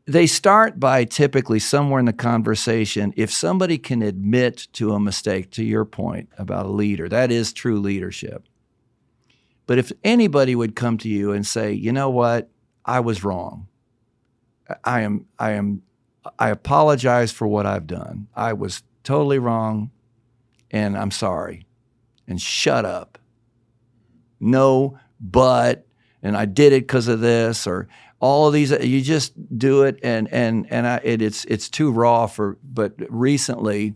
They start by typically somewhere in the conversation, if somebody can admit to a mistake, to your point about a leader, that is true leadership. But if anybody would come to you and say, you know what, I was wrong. I apologize for what I've done. I was totally wrong, and I'm sorry. And shut up. No, but, and I did it because of this, or all of these. You just do it, and it's too raw for. But recently,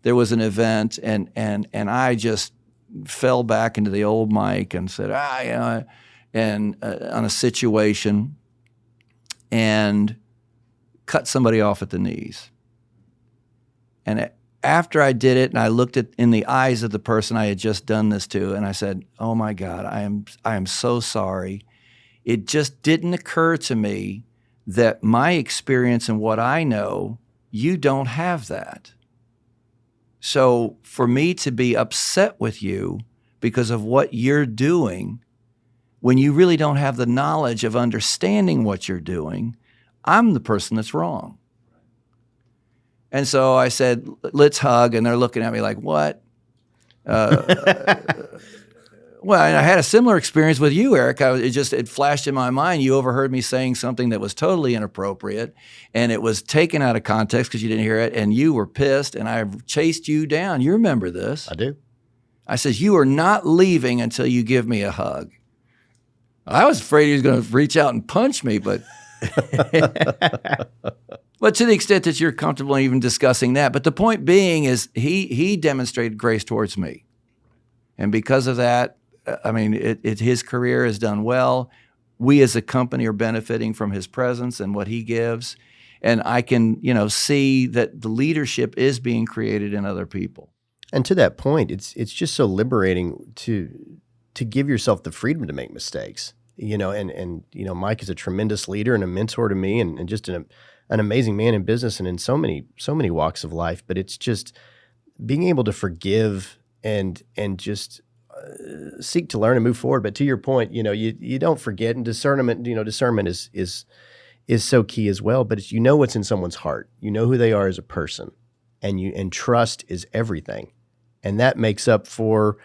there was an event, and I just fell back into the old Mike and said, on a situation, and cut somebody off at the knees. And after I did it, and I looked in the eyes of the person I had just done this to, and I said, "Oh my God, I am so sorry. It just didn't occur to me that my experience and what I know, you don't have that. So for me to be upset with you because of what you're doing, when you really don't have the knowledge of understanding what you're doing, I'm the person that's wrong." And so I said, "Let's hug." And they're looking at me like, "What?" Well, and I had a similar experience with you, Eric. It flashed in my mind. You overheard me saying something that was totally inappropriate, and it was taken out of context because you didn't hear it, and you were pissed, and I chased you down. You remember this. I do. I says, "You are not leaving until you give me a hug." I was afraid he was going to reach out and punch me, but but to the extent that you're comfortable even discussing that. But the point being is he demonstrated grace towards me. And because of that, his career has done well. We as a company are benefiting from his presence and what he gives. And I can, see that the leadership is being created in other people. And to that point, it's just so liberating to give yourself the freedom to make mistakes. Mike is a tremendous leader and a mentor to me, and just an amazing man in business and in so many walks of life. But it's just being able to forgive and just seek to learn and move forward. But to your point, you don't forget, and discernment is so key as well. But it's, what's in someone's heart, who they are as a person, and trust is everything, and that makes up for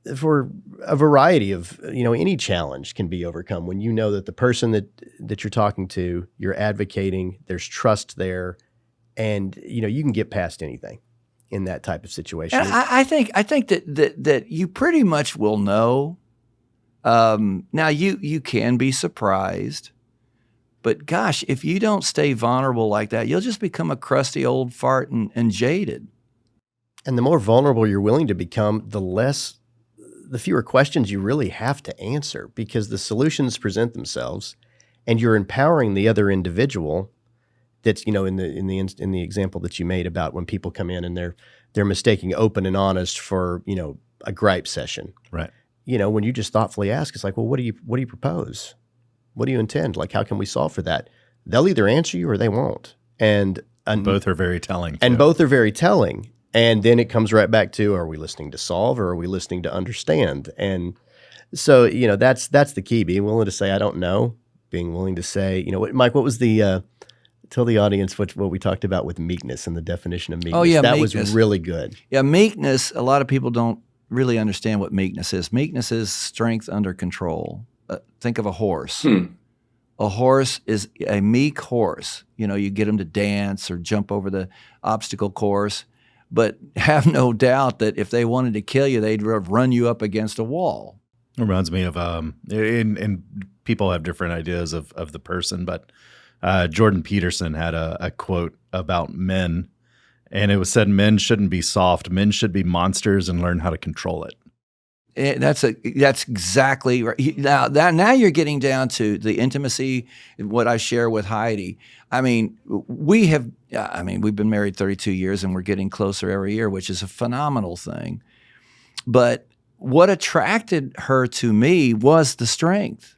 a variety of, any challenge can be overcome when you know that the person that you're talking to, you're advocating, there's trust there, and you can get past anything in that type of situation. And I think that you pretty much will know. Now you can be surprised, but gosh, if you don't stay vulnerable like that, you'll just become a crusty old fart and jaded. And the more vulnerable you're willing to become, the fewer questions you really have to answer, because the solutions present themselves, and you're empowering the other individual. That's, in the example that you made about when people come in and they're mistaking open and honest for, a gripe session. Right. When you just thoughtfully ask, it's like, well, what do you propose? What do you intend? Like, how can we solve for that? They'll either answer you or they won't. And both are very telling. And both are very telling. And then it comes right back to, are we listening to solve or are we listening to understand? And so, that's the key, being willing to say, I don't know, being willing to say, Mike, what was tell the audience what we talked about with meekness and the definition of meekness. Oh, yeah, that meekness was really good. Yeah, meekness, a lot of people don't really understand what meekness is. Meekness is strength under control. Think of a horse. A horse is a meek horse. You get them to dance or jump over the obstacle course. But have no doubt that if they wanted to kill you, they'd run you up against a wall. It reminds me of, and people have different ideas of the person, but Jordan Peterson had a quote about men, and it was said, men shouldn't be soft. Men should be monsters and learn how to control it. That's exactly right. Now you're getting down to the intimacy, what I share with Heidi. I mean, we've been married 32 years and we're getting closer every year, which is a phenomenal thing. But what attracted her to me was the strength.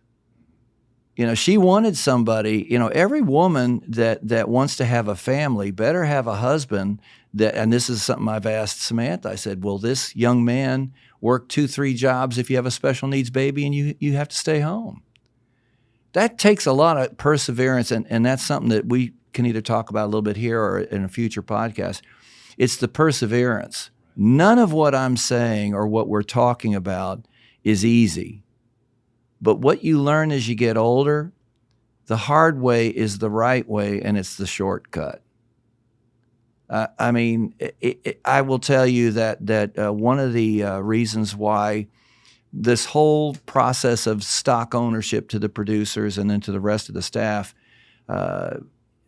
She wanted somebody, every woman that wants to have a family better have a husband and this is something I've asked Samantha. I said, will this young man work 2-3 jobs if you have a special needs baby and you have to stay home? That takes a lot of perseverance, and that's something that we can either talk about a little bit here or in a future podcast. It's the perseverance. None of what I'm saying or what we're talking about is easy. But what you learn as you get older, the hard way is the right way, and it's the shortcut. I will tell you that one of the reasons why this whole process of stock ownership to the producers and then to the rest of the staff,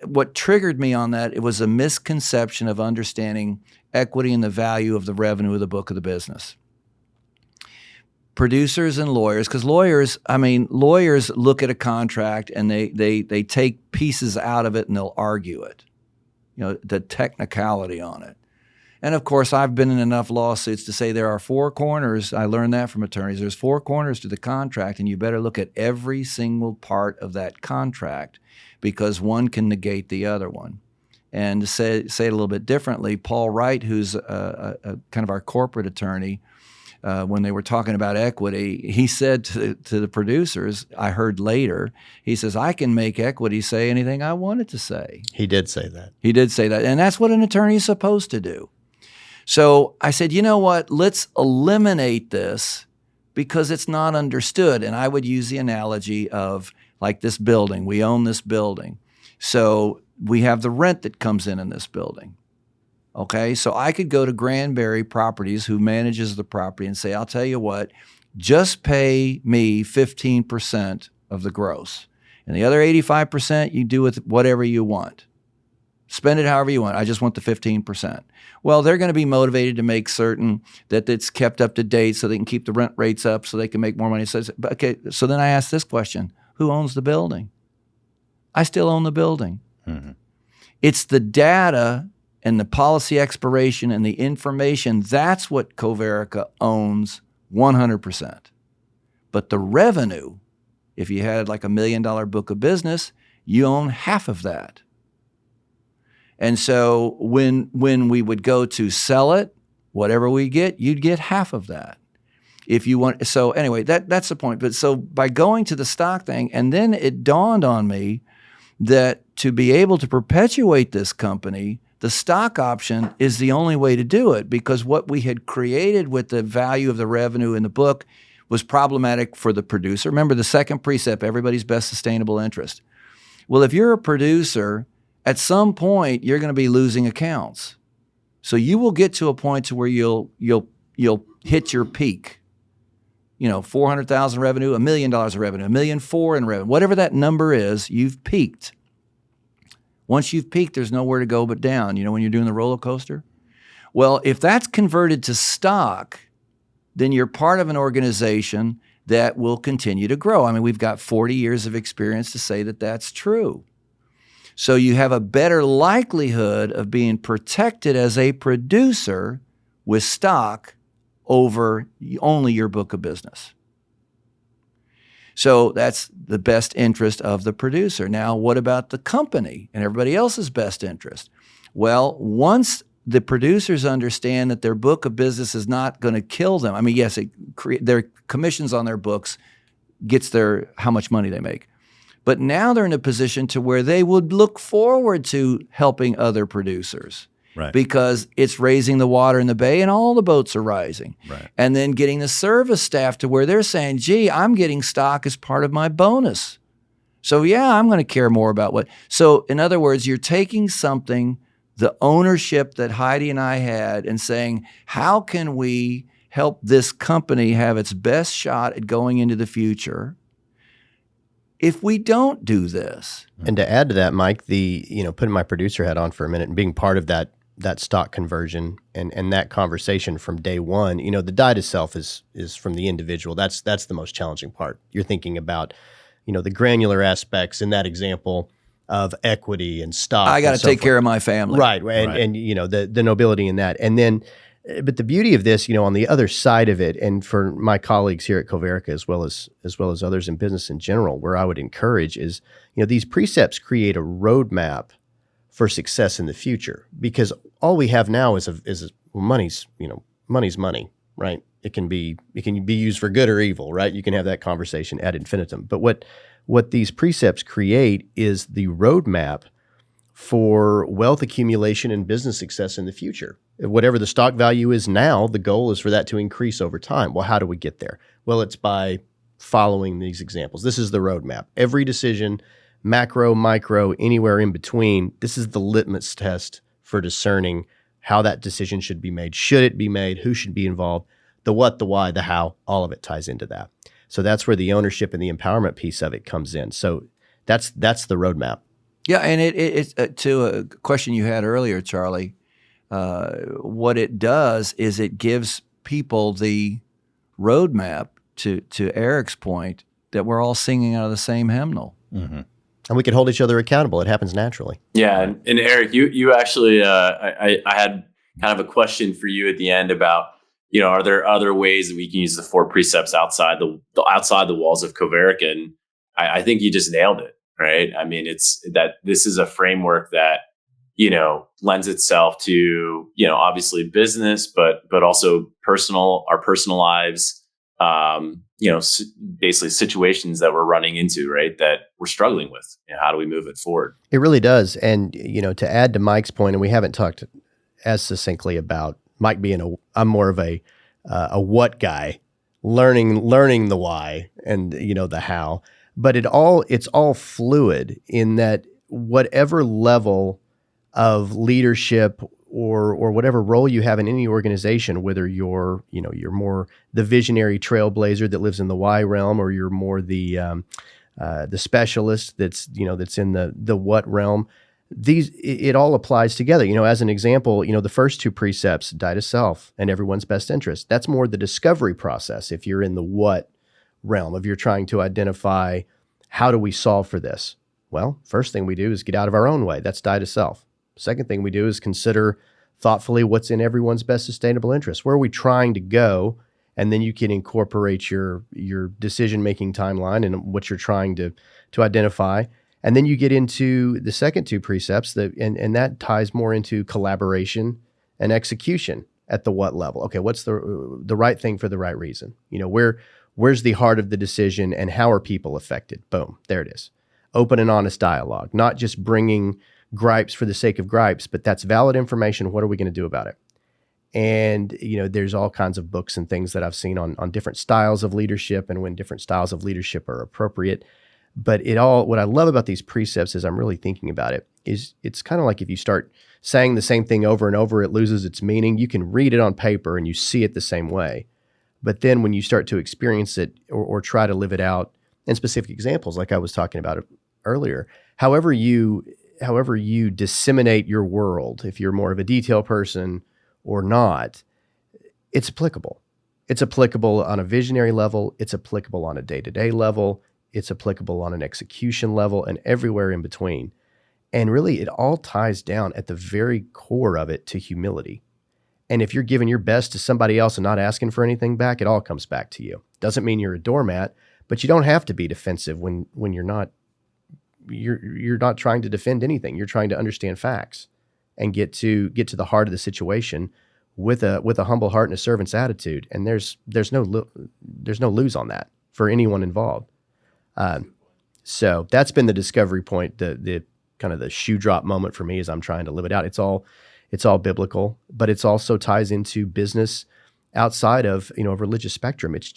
what triggered me on that, it was a misconception of understanding equity and the value of the revenue of the book of the business. Producers and lawyers, because lawyers look at a contract and they take pieces out of it and they'll argue it. The technicality on it. And of course, I've been in enough lawsuits to say there are 4 corners. I learned that from attorneys. There's 4 corners to the contract, and you better look at every single part of that contract because one can negate the other one. And to say it a little bit differently, Paul Wright, who's a kind of our corporate attorney, when they were talking about equity, he said to the producers, I heard later, he says, I can make equity say anything I want it to say. He did say that. He did say that. And that's what an attorney is supposed to do. So I said, you know what? Let's eliminate this because it's not understood. And I would use the analogy of like this building. We own this building. So we have the rent that comes in this building. Okay, so I could go to Granbury Properties, who manages the property, and say, I'll tell you what, just pay me 15% of the gross. And the other 85% you do with whatever you want. Spend it however you want. I just want the 15%. Well, they're going to be motivated to make certain that it's kept up to date so they can keep the rent rates up so they can make more money. So then I ask this question, who owns the building? I still own the building. Mm-hmm. It's the data and the policy expiration and the information, that's what CoVerica owns 100%. But the revenue, if you had like $1 million book of business, you own half of that. And so when we would go to sell it, whatever we get, you'd get half of that. If you want, so anyway, that's the point. But so by going to the stock thing, and then it dawned on me that to be able to perpetuate this company, the stock option is the only way to do it because what we had created with the value of the revenue in the book was problematic for the producer. Remember the second precept, everybody's best sustainable interest. Well, if you're a producer, at some point you're going to be losing accounts. So you will get to a point to where you'll hit your peak. $400,000 revenue, $1 million of revenue, $1.4 million in revenue, whatever that number is, you've peaked. Once you've peaked, there's nowhere to go but down, when you're doing the roller coaster. Well, if that's converted to stock, then you're part of an organization that will continue to grow. I mean, we've got 40 years of experience to say that that's true. So you have a better likelihood of being protected as a producer with stock over only your book of business. So that's the best interest of the producer. Now, what about the company and everybody else's best interest? Well, once the producers understand that their book of business is not going to kill them. I mean, yes, their commissions on their books gets how much money they make. But now they're in a position to where they would look forward to helping other producers. Right. Because it's raising the water in the bay and all the boats are rising. Right. And then getting the service staff to where they're saying, gee, I'm getting stock as part of my bonus. So yeah, I'm going to care more about what. So in other words, you're taking something, the ownership that Heidi and I had, and saying, how can we help this company have its best shot at going into the future if we don't do this? And to add to that, Mike, putting my producer hat on for a minute and being part of that that stock conversion and that conversation from day one. The die to self is from the individual. That's the most challenging part. You're thinking about, the granular aspects in that example of equity and stock. I got to take care of my family. Right. And the nobility in that. And then, but the beauty of this, on the other side of it, and for my colleagues here at CoVerica, as well as others in business in general, where I would encourage is, these precepts create a roadmap for success in the future, because all we have now is money's money, right? It can be used for good or evil, right? You can have that conversation ad infinitum. But what these precepts create is the roadmap for wealth accumulation and business success in the future. Whatever the stock value is now, the goal is for that to increase over time. Well, how do we get there? Well, it's by following these examples. This is the roadmap. Every decision, macro, micro, anywhere in between, this is the litmus test for discerning how that decision should be made. Should it be made? Who should be involved? The what, the why, the how, all of it ties into that. So that's where the ownership and the empowerment piece of it comes in. So that's the roadmap. Yeah, and it's to a question you had earlier, Charlie. What it does is it gives people the roadmap to Erik's point that we're all singing out of the same hymnal. Mm-hmm. And we can hold each other accountable. It happens naturally. Yeah, and Erik, you actually, I had kind of a question for you at the end about, are there other ways that we can use the 4 precepts outside the walls of CoVerica? And I think you just nailed it, right? I mean, it's that this is a framework that, lends itself to, obviously business, but also our personal lives, basically situations that we're running into, right, that we're struggling with. How do we move it forward? It really does. And, to add to Mike's point, and we haven't talked as succinctly about Mike being I'm more of a what guy, learning the why and, the how, but it's all fluid in that whatever level of leadership or whatever role you have in any organization, whether you're more the visionary trailblazer that lives in the why realm, or you're more the specialist that's in the what realm, it all applies together. As an example, the first 2 precepts, die to self and everyone's best interest, that's more the discovery process. If you're in the what realm, if you're trying to identify how do we solve for this? Well, first thing we do is get out of our own way. That's die to self. Second thing we do is consider thoughtfully what's in everyone's best sustainable interest. Where are we trying to go? And then you can incorporate your decision-making timeline and what you're trying to identify. And then you get into the second 2 precepts and that ties more into collaboration and execution at the what level. Okay, what's the right thing for the right reason? Where's the heart of the decision and how are people affected? Boom, there it is. Open and honest dialogue, not just bringing gripes for the sake of gripes, but that's valid information. What are we going to do about it? And, there's all kinds of books and things that I've seen on different styles of leadership and when different styles of leadership are appropriate. But what I love about these precepts is I'm really thinking about it is it's kind of like if you start saying the same thing over and over, it loses its meaning. You can read it on paper and you see it the same way. But then when you start to experience it or try to live it out in specific examples, like I was talking about earlier, however you disseminate your world, if you're more of a detail person or not, it's applicable. It's applicable on a visionary level. It's applicable on a day-to-day level. It's applicable on an execution level and everywhere in between. And really, it all ties down at the very core of it to humility. And if you're giving your best to somebody else and not asking for anything back, it all comes back to you. Doesn't mean you're a doormat, but you don't have to be defensive when you're not trying to defend anything. You're trying to understand facts and get to the heart of the situation with a humble heart and a servant's attitude. And there's no lose on that for anyone involved. So that's been the discovery point, the kind of the shoe drop moment for me as I'm trying to live it out. It's all biblical, but it's also ties into business outside of, a religious spectrum. It's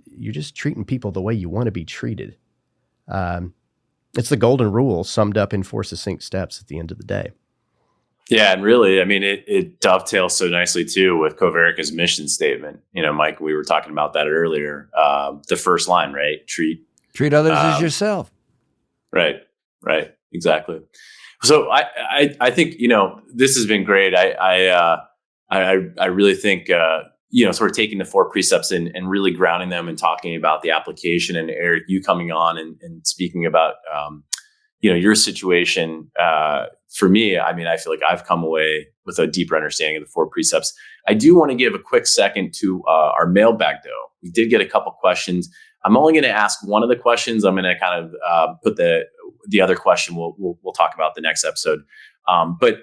you're just treating people the way you want to be treated. It's the golden rule summed up in 4 succinct steps at the end of the day. Yeah, and really, I mean, it dovetails so nicely too with CoVerica's mission statement. Mike, we were talking about that earlier. The first line, right? Treat others as yourself. Right. Exactly. So I think, this has been great. I really think, sort of taking the 4 precepts and really grounding them and talking about the application, and Erik, you coming on and speaking about, your situation. For me, I mean, I feel like I've come away with a deeper understanding of the 4 precepts. I do want to give a quick second to our mailbag, though. We did get a couple questions. I'm only going to ask one of the questions. I'm going to kind of put the other question we'll talk about the next episode. But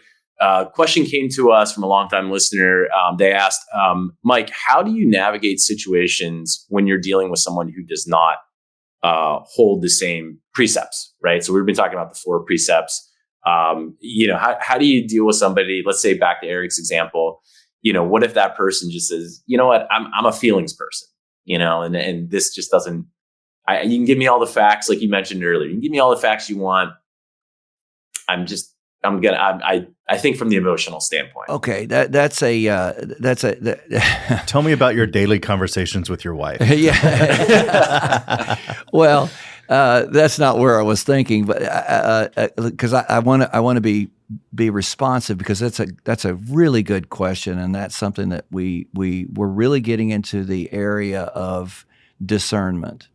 question came to us from a longtime listener. They asked, Mike, how do you navigate situations when you're dealing with someone who does not hold the same precepts, right? So we've been talking about the 4 precepts. How do you deal with somebody, let's say back to Erik's example, what if that person just says, you know what, I'm a feelings person, and this just doesn't, you can give me all the facts, like you mentioned earlier, you can give me all the facts you want. I think from the emotional standpoint. Okay. Tell me about your daily conversations with your wife. Yeah. Well, that's not where I was thinking, but because I want to be responsive, because that's a really good question, and that's something that we're really getting into the area of discernment.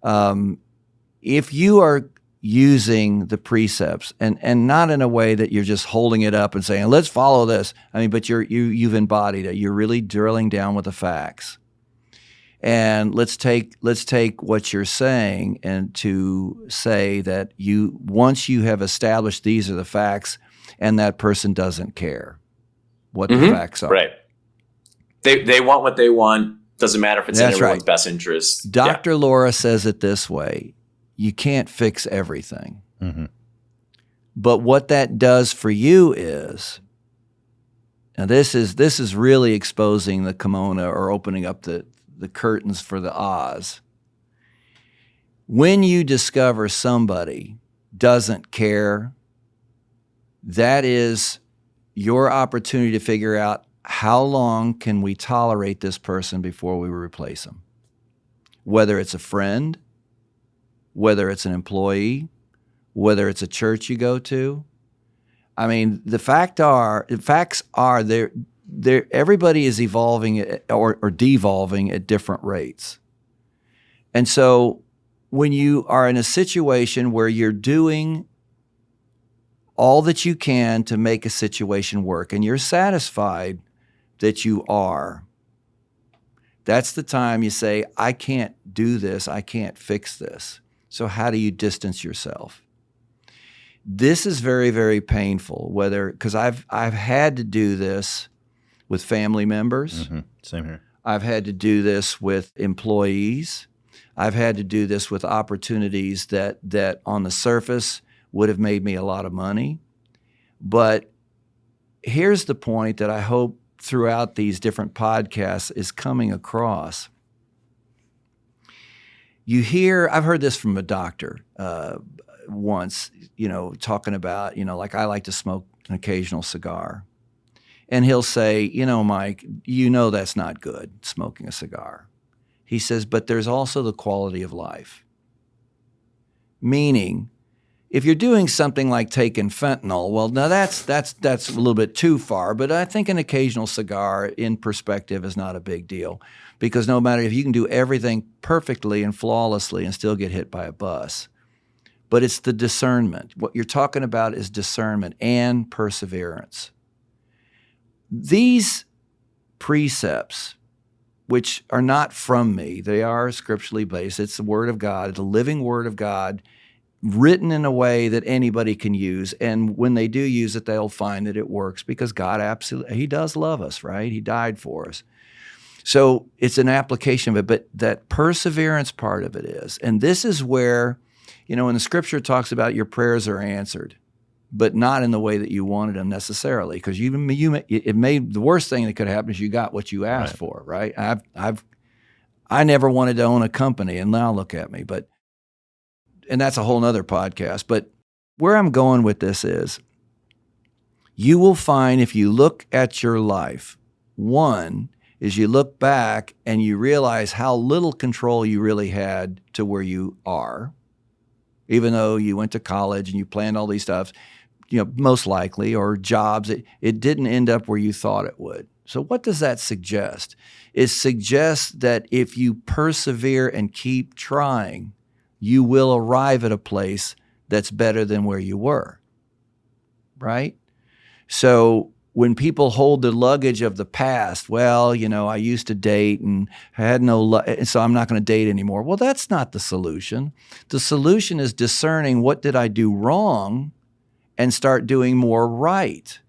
If you are using the precepts and not in a way that you're just holding it up and saying, let's follow this. I mean, but you've embodied it. You're really drilling down with the facts. And let's take what you're saying and to say that once you have established these are the facts, and that person doesn't care what the facts are. Right. They want what they want. Doesn't matter if it's in everyone's best interest. Dr. Laura says it this way: you can't fix everything. Mm-hmm. But what that does for you is, and this is really exposing the kimono or opening up the curtains for the Oz. When you discover somebody doesn't care, that is your opportunity to figure out how long can we tolerate this person before we replace them. Whether it's a friend, whether it's an employee, whether it's a church you go to. I mean, the facts are there. Everybody is evolving or devolving at different rates. And so when you are in a situation where you're doing all that you can to make a situation work and you're satisfied that you are, that's the time you say, I can't do this, I can't fix this. So how do you distance yourself? This is very, very painful, because I've had to do this with family members. Mm-hmm. Same here. I've had to do this with employees. I've had to do this with opportunities that on the surface would have made me a lot of money. But here's the point that I hope throughout these different podcasts is coming across. I've heard this from a doctor once, talking about, like I like to smoke an occasional cigar. And he'll say, Mike, that's not good, smoking a cigar. He says, but there's also the quality of life. Meaning, if you're doing something like taking fentanyl, well, now that's a little bit too far, but I think an occasional cigar in perspective is not a big deal, because no matter if you can do everything perfectly and flawlessly and still get hit by a bus, but it's the discernment. What you're talking about is discernment and perseverance. These precepts, which are not from me, they are scripturally based. It's the Word of God, the living Word of God, written in a way that anybody can use. And when they do use it, they'll find that it works, because God He does love us, right? He died for us. So it's an application of it, but that perseverance part of it is. And this is where, when the scripture talks about your prayers are answered, but not in the way that you wanted them necessarily, because the worst thing that could happen is you got what you asked for, right? I never wanted to own a company, and now look at me. And that's a whole nother podcast. But where I'm going with this is, you will find if you look at your life, one is you look back and you realize how little control you really had to where you are. even though you went to college and you planned all these stuff, most likely, or jobs, it didn't end up where you thought it would. So what does that suggest? It suggests that if you persevere and keep trying, you will arrive at a place that's better than where you were, right? So when people hold the luggage of the past, well, I used to date and I had so I'm not going to date anymore. Well, that's not the solution. The solution is discerning what did I do wrong and start doing more right.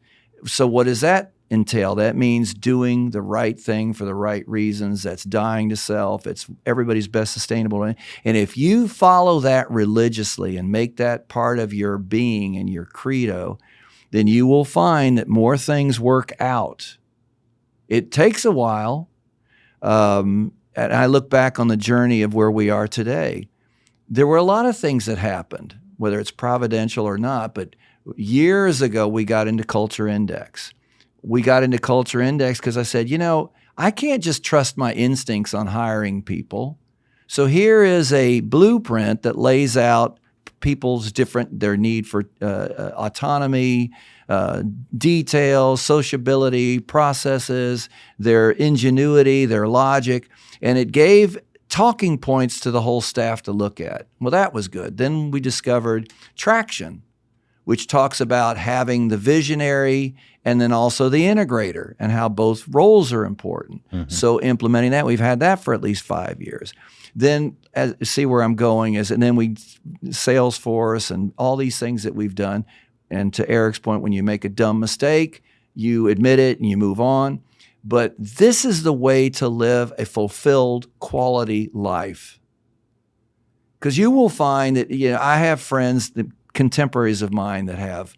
So what does that entail? That means doing the right thing for the right reasons. That's dying to self. It's everybody's best sustainable. And if you follow that religiously and make that part of your being and your credo, then you will find that more things work out. It takes a while. And I look back on the journey of where we are today. There were a lot of things that happened, whether it's providential or not, but years ago we got into Culture Index. We got into Culture Index because I said, I can't just trust my instincts on hiring people. So here is a blueprint that lays out people's their need for autonomy, details, sociability, processes, their ingenuity, their logic, and it gave talking points to the whole staff to look at. Well, that was good. Then we discovered Traction, which talks about having the visionary and then also the integrator and how both roles are important. Mm-hmm. So implementing that, we've had that for at least 5 years. Then see where I'm going is, and then Salesforce and all these things that we've done. And to Erik's point, when you make a dumb mistake, you admit it and you move on. But this is the way to live a fulfilled quality life. Because you will find that, I have friends, contemporaries of mine that have,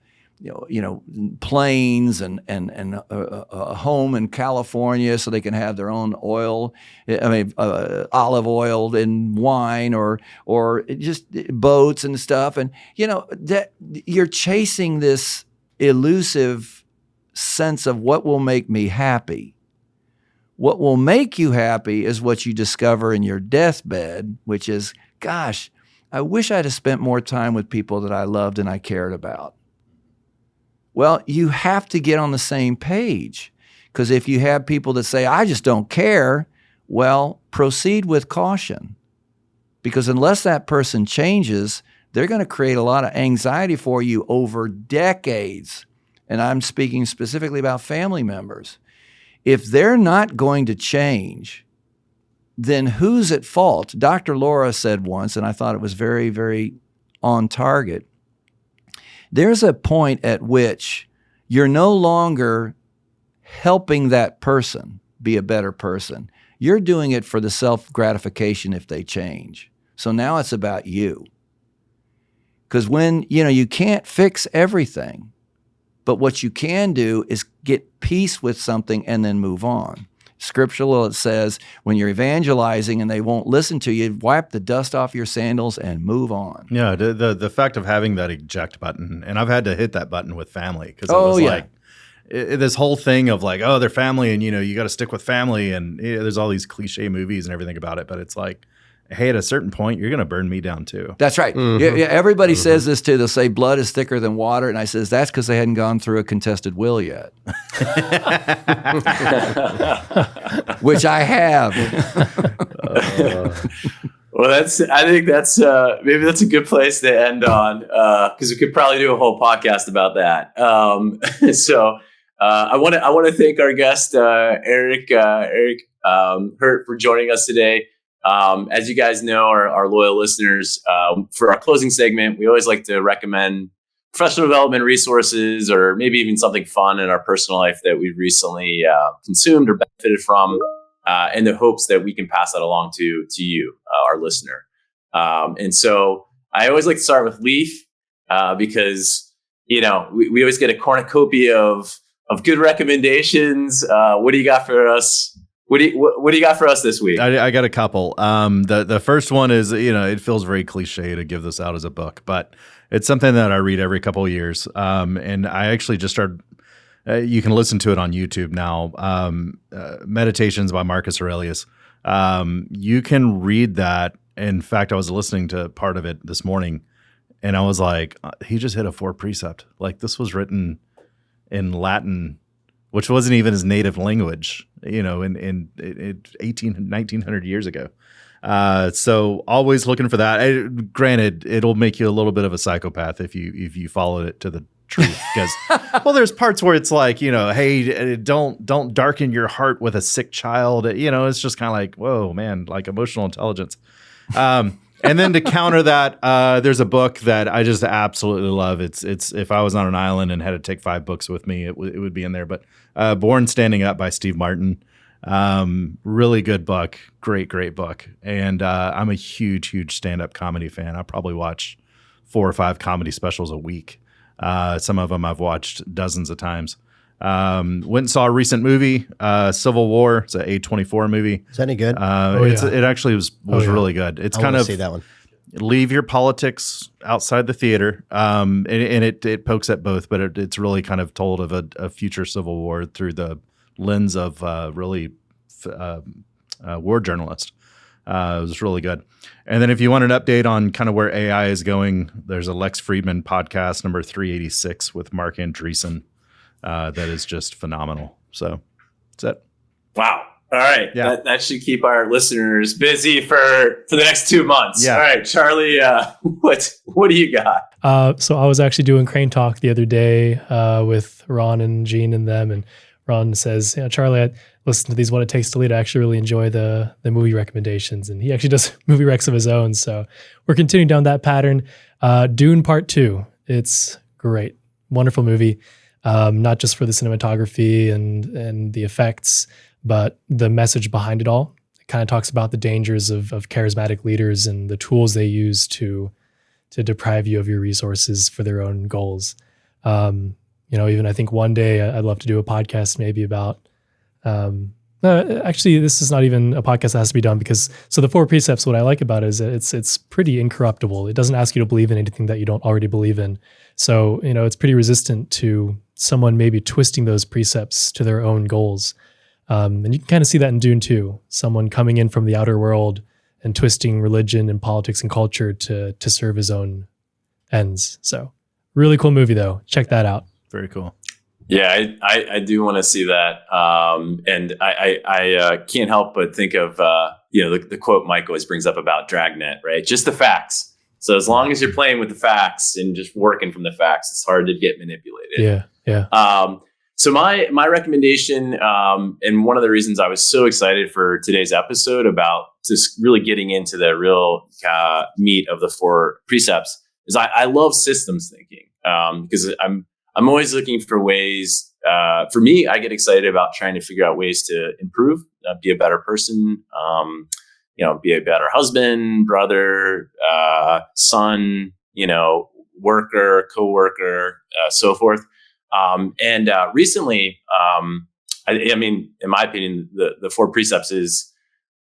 planes and a home in California so they can have their own oil, olive oil and wine or just boats and stuff. And, that you're chasing this elusive sense of what will make me happy. What will make you happy is what you discover in your deathbed, which is, gosh, I wish I'd have spent more time with people that I loved and I cared about. Well, you have to get on the same page, because if you have people that say, I just don't care, well, proceed with caution, because unless that person changes, they're going to create a lot of anxiety for you over decades. And I'm speaking specifically about family members. If they're not going to change, then who's at fault? Dr. Laura said once, and I thought it was very, very on target, there's a point at which you're no longer helping that person be a better person. You're doing it for the self-gratification if they change. So now it's about you. Because when, you can't fix everything, but what you can do is get peace with something and then move on. Scriptural, it says, when you're evangelizing and they won't listen to you, wipe the dust off your sandals and move on. Yeah, the fact of having that eject button, and I've had to hit that button with family because it was like this whole thing of like, oh, they're family, and you got to stick with family, and there's all these cliche movies and everything about it, but it's like, hey, at a certain point, you're going to burn me down too. That's right. Mm-hmm. Yeah, everybody says this too. They'll say blood is thicker than water. And I says, that's because they hadn't gone through a contested will yet. Which I have. Well, I think that's maybe that's a good place to end on, because we could probably do a whole podcast about that. So I want to thank our guest, Erik Hurt, for joining us today. As you guys know, our loyal listeners, for our closing segment, we always like to recommend professional development resources or maybe even something fun in our personal life that we've recently consumed or benefited from, in the hopes that we can pass that along to you, our listener. And so I always like to start with Leif, because, we always get a cornucopia of good recommendations. What do you got for us? What do you got for us this week? I got a couple. The first one is, it feels very cliche to give this out as a book, but it's something that I read every couple of years. And I actually just started, you can listen to it on YouTube now. Meditations by Marcus Aurelius. You can read that. In fact, I was listening to part of it this morning. And I was like, he just hit a 4 precept. Like this was written in Latin, which wasn't even his native language, in 1900 years ago. So always looking for that. Granted, it'll make you a little bit of a psychopath if you follow it to the truth, because there's parts where it's like, hey, don't darken your heart with a sick child. It's just kind of like, whoa, man, like emotional intelligence. And then to counter that, there's a book that I just absolutely love. It's if I was on an island and had to take 5 books with me, it would be in there. But Born Standing Up by Steve Martin, really good book, great book. And I'm a huge stand-up comedy fan. I probably watch 4 or 5 comedy specials a week. Some of them I've watched dozens of times. Went and saw a recent movie, Civil War. It's an A24 movie. Is that any good? It actually was really good. It's I kind of see that one. Leave your politics outside the theater, and it pokes at both, but it's really kind of told of a future civil war through the lens of war journalist. It was really good. And then if you want an update on kind of where AI is going, there's a Lex Friedman podcast, number 386, with Mark Andreessen. That is just phenomenal. So that's it. Wow. All right. Yeah. That should keep our listeners busy for the next 2 months. Yeah. All right, Charlie, what do you got? So I was actually doing Crane Talk the other day with Ron and Gene and them, and Ron says, Charlie, I listened to these What It Takes to Lead. I actually really enjoy the movie recommendations, and he actually does movie recs of his own. So we're continuing down that pattern. Dune Part 2. It's great. Wonderful movie. Not just for the cinematography and the effects, but the message behind it all. It kind of talks about the dangers of charismatic leaders and the tools they use to deprive you of your resources for their own goals. Even I think one day I'd love to do a podcast maybe about, actually this is not even a podcast that has to be done, because so the 4 precepts, what I like about it is that it's pretty incorruptible. It doesn't ask you to believe in anything that you don't already believe in. So, it's pretty resistant to someone maybe twisting those precepts to their own goals. And you can kind of see that in Dune too. Someone coming in from the outer world and twisting religion and politics and culture to serve his own ends. So really cool movie though. Check that out. Very cool. Yeah, I do want to see that. And I can't help but think of, the quote Mike always brings up about Dragnet, right? Just the facts. So as long as you're playing with the facts and just working from the facts, it's hard to get manipulated. Yeah. So my recommendation, and one of the reasons I was so excited for today's episode about just really getting into the real meat of the 4 precepts, is I love systems thinking, because I'm always looking for ways. For me, I get excited about trying to figure out ways to improve, be a better person, be a better husband, brother, son, worker, coworker, so forth. And recently, I mean, in my opinion, the 4 precepts is,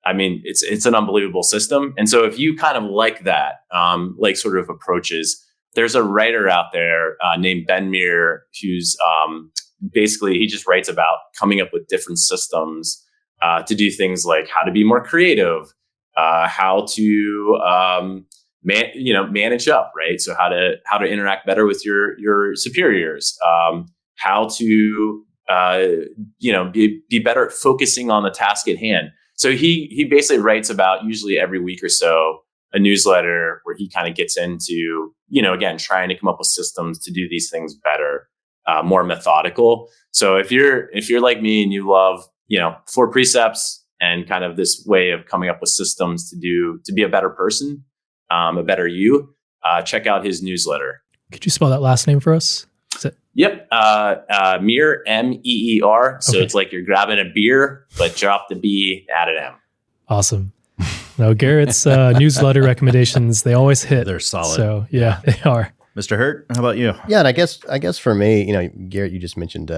it's an unbelievable system. And so if you kind of like that, like sort of approaches, there's a writer out there named Meer, who's basically, he just writes about coming up with different systems to do things like how to be more creative, how to manage up, right? So how to interact better with your superiors, how to be better at focusing on the task at hand. So he basically writes about, usually every week or so, a newsletter where he kind of gets into, again, trying to come up with systems to do these things better, more methodical. So if you're like me and you love, 4 precepts and kind of this way of coming up with systems to be a better person, a better you, check out his newsletter. Could you spell that last name for us? Yep. Meer, Meer. So Okay. It's like you're grabbing a beer, but drop the B, add an M. Awesome. No, Garrett's newsletter recommendations, they always hit. They're solid. So yeah, they are. Mr. Hurt, how about you? Yeah, and I guess for me, Garrett, you just mentioned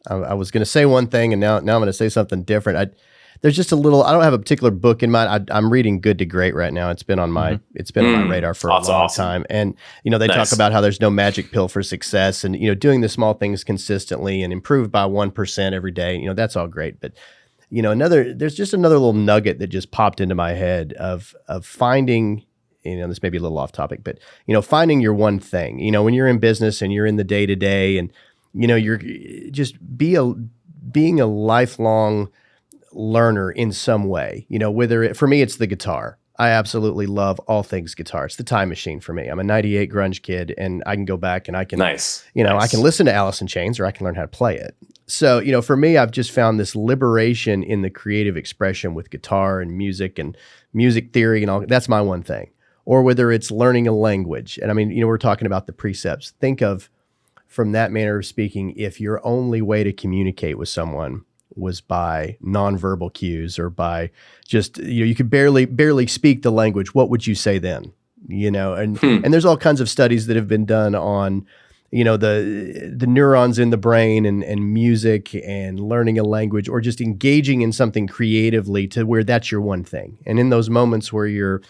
I was going to say one thing, and now I'm going to say something different. There's just a little. I don't have a particular book in mind. I'm reading Good to Great right now. It's been on my on my radar for a long time. And they talk about how there's no magic pill for success, and doing the small things consistently and improve by 1% every day. That's all great, but there's just another little nugget that just popped into my head of finding this may be a little off topic, but, finding your one thing, when you're in business and you're in the day to day and, you're just being a lifelong learner in some way, for me, it's the guitar. I absolutely love all things guitar. It's the time machine for me. I'm a 98 grunge kid, and I can go back and I can, I can listen to Alice in Chains, or I can learn how to play it. So, for me, I've just found this liberation in the creative expression with guitar and music theory and all. That's my one thing. Or whether it's learning a language. And I mean, we're talking about the precepts. Think of, from that manner of speaking, if your only way to communicate with someone was by nonverbal cues, or by just, you could barely speak the language, what would you say then? And there's all kinds of studies that have been done on, the neurons in the brain and music and learning a language, or just engaging in something creatively to where that's your one thing. And in those moments where you're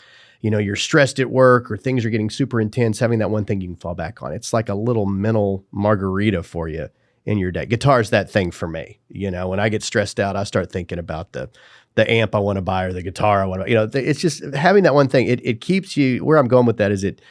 stressed at work or things are getting super intense, having that one thing you can fall back on. It's like a little mental margarita for you in your day. Guitar's that thing for me. When I get stressed out, I start thinking about the amp I want to buy, or the guitar I want to, it's just having that one thing. It keeps you, where I'm going with that is it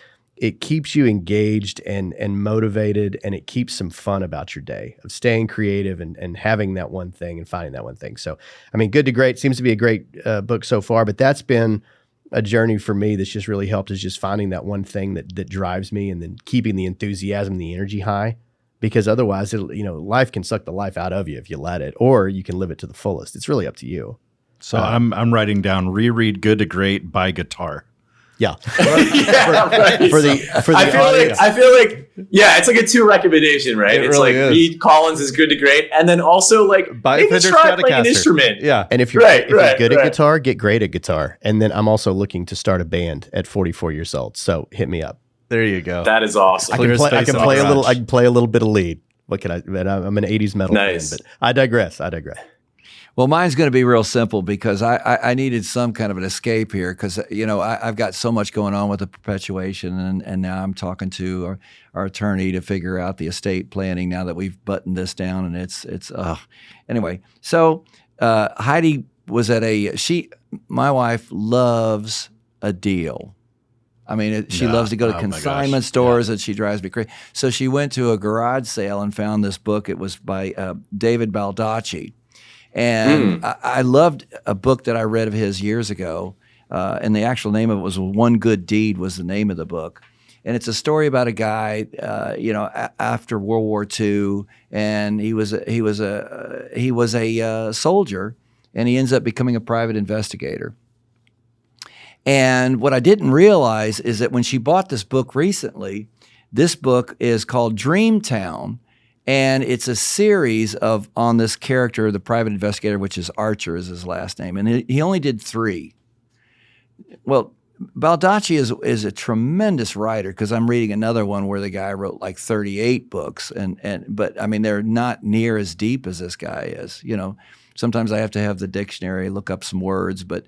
keeps you engaged and motivated, and it keeps some fun about your day of staying creative and having that one thing and finding that one thing. So, I mean, Good to Great seems to be a great book so far, but that's been a journey for me that's just really helped, is just finding that one thing that drives me, and then keeping the enthusiasm, the energy high. Because otherwise, life can suck the life out of you if you let it, or you can live it to the fullest. It's really up to you. So I'm writing down reread Good to Great by guitar. Yeah. Right. For the I feel like it's like a 2 recommendation, right? It It's really like is. read Collins is Good to Great, and then also like Buy a maybe Fender try playing an Stratocaster. instrument. Yeah. And if you're good at right. guitar, get great at guitar. And then I'm also looking to start a band at 44 years old. So hit me up. There you go. That is awesome. I can play a little bit of lead. What can I? I'm an 80s metal fan, but I digress. Well, mine's going to be real simple, because I needed some kind of an escape here, because I've got so much going on with the perpetuation, and now I'm talking to our attorney to figure out the estate planning now that we've buttoned this down, and it's anyway. So Heidi was at my wife loves a deal. I mean, she loves to go to consignment stores, and she drives me crazy. So she went to a garage sale and found this book. It was by David Baldacci. And I loved a book that I read of his years ago, and the actual name of it was One Good Deed was the name of the book. And it's a story about a guy, after World War II, and he was a soldier, and he ends up becoming a private investigator. And what I didn't realize is that when she bought this book recently, this book is called Dreamtown. And it's a series on this character, the private investigator, which is Archer is his last name. And he only did 3. Well, Baldacci is a tremendous writer, because I'm reading another one where the guy wrote like 38 books. But I mean, they're not near as deep as this guy is. Sometimes I have to have the dictionary, look up some words, but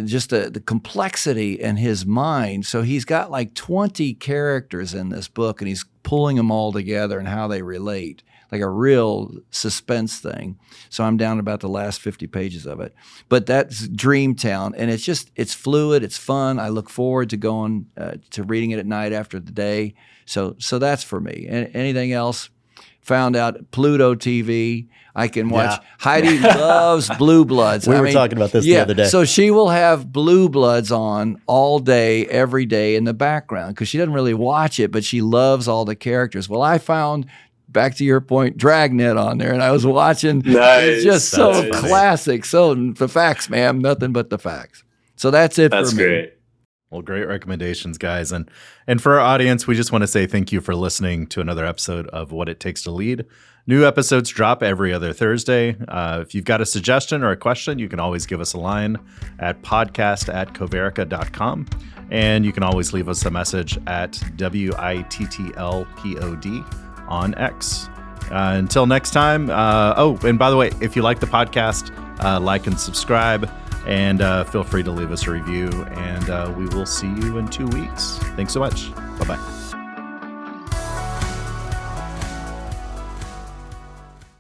just the complexity in his mind. So he's got like 20 characters in this book, and he's pulling them all together and how they relate, like a real suspense thing. So I'm down about the last 50 pages of it. But that's Dreamtown, and it's fluid, it's fun. I look forward to going to reading it at night after the day. So that's for me. Anything else? Found out Pluto TV. I can watch. Yeah. Heidi loves Blue Bloods. We were talking about this the other day. So she will have Blue Bloods on all day, every day in the background, because she doesn't really watch it, but she loves all the characters. Well, I found, back to your point, Dragnet on there, and I was watching. Nice. It's just so classic. So the facts, ma'am, nothing but the facts. So that's it for me. That's great. Well, great recommendations, guys. And for our audience, we just want to say thank you for listening to another episode of What It Takes to Lead. New episodes drop every other Thursday. If you've got a suggestion or a question, you can always give us a line at podcast@coverica.com. And you can always leave us a message at WITTLPOD on X. Until next time. And by the way, if you like the podcast, like and subscribe. And feel free to leave us a review, and we will see you in 2 weeks. Thanks so much. Bye-bye.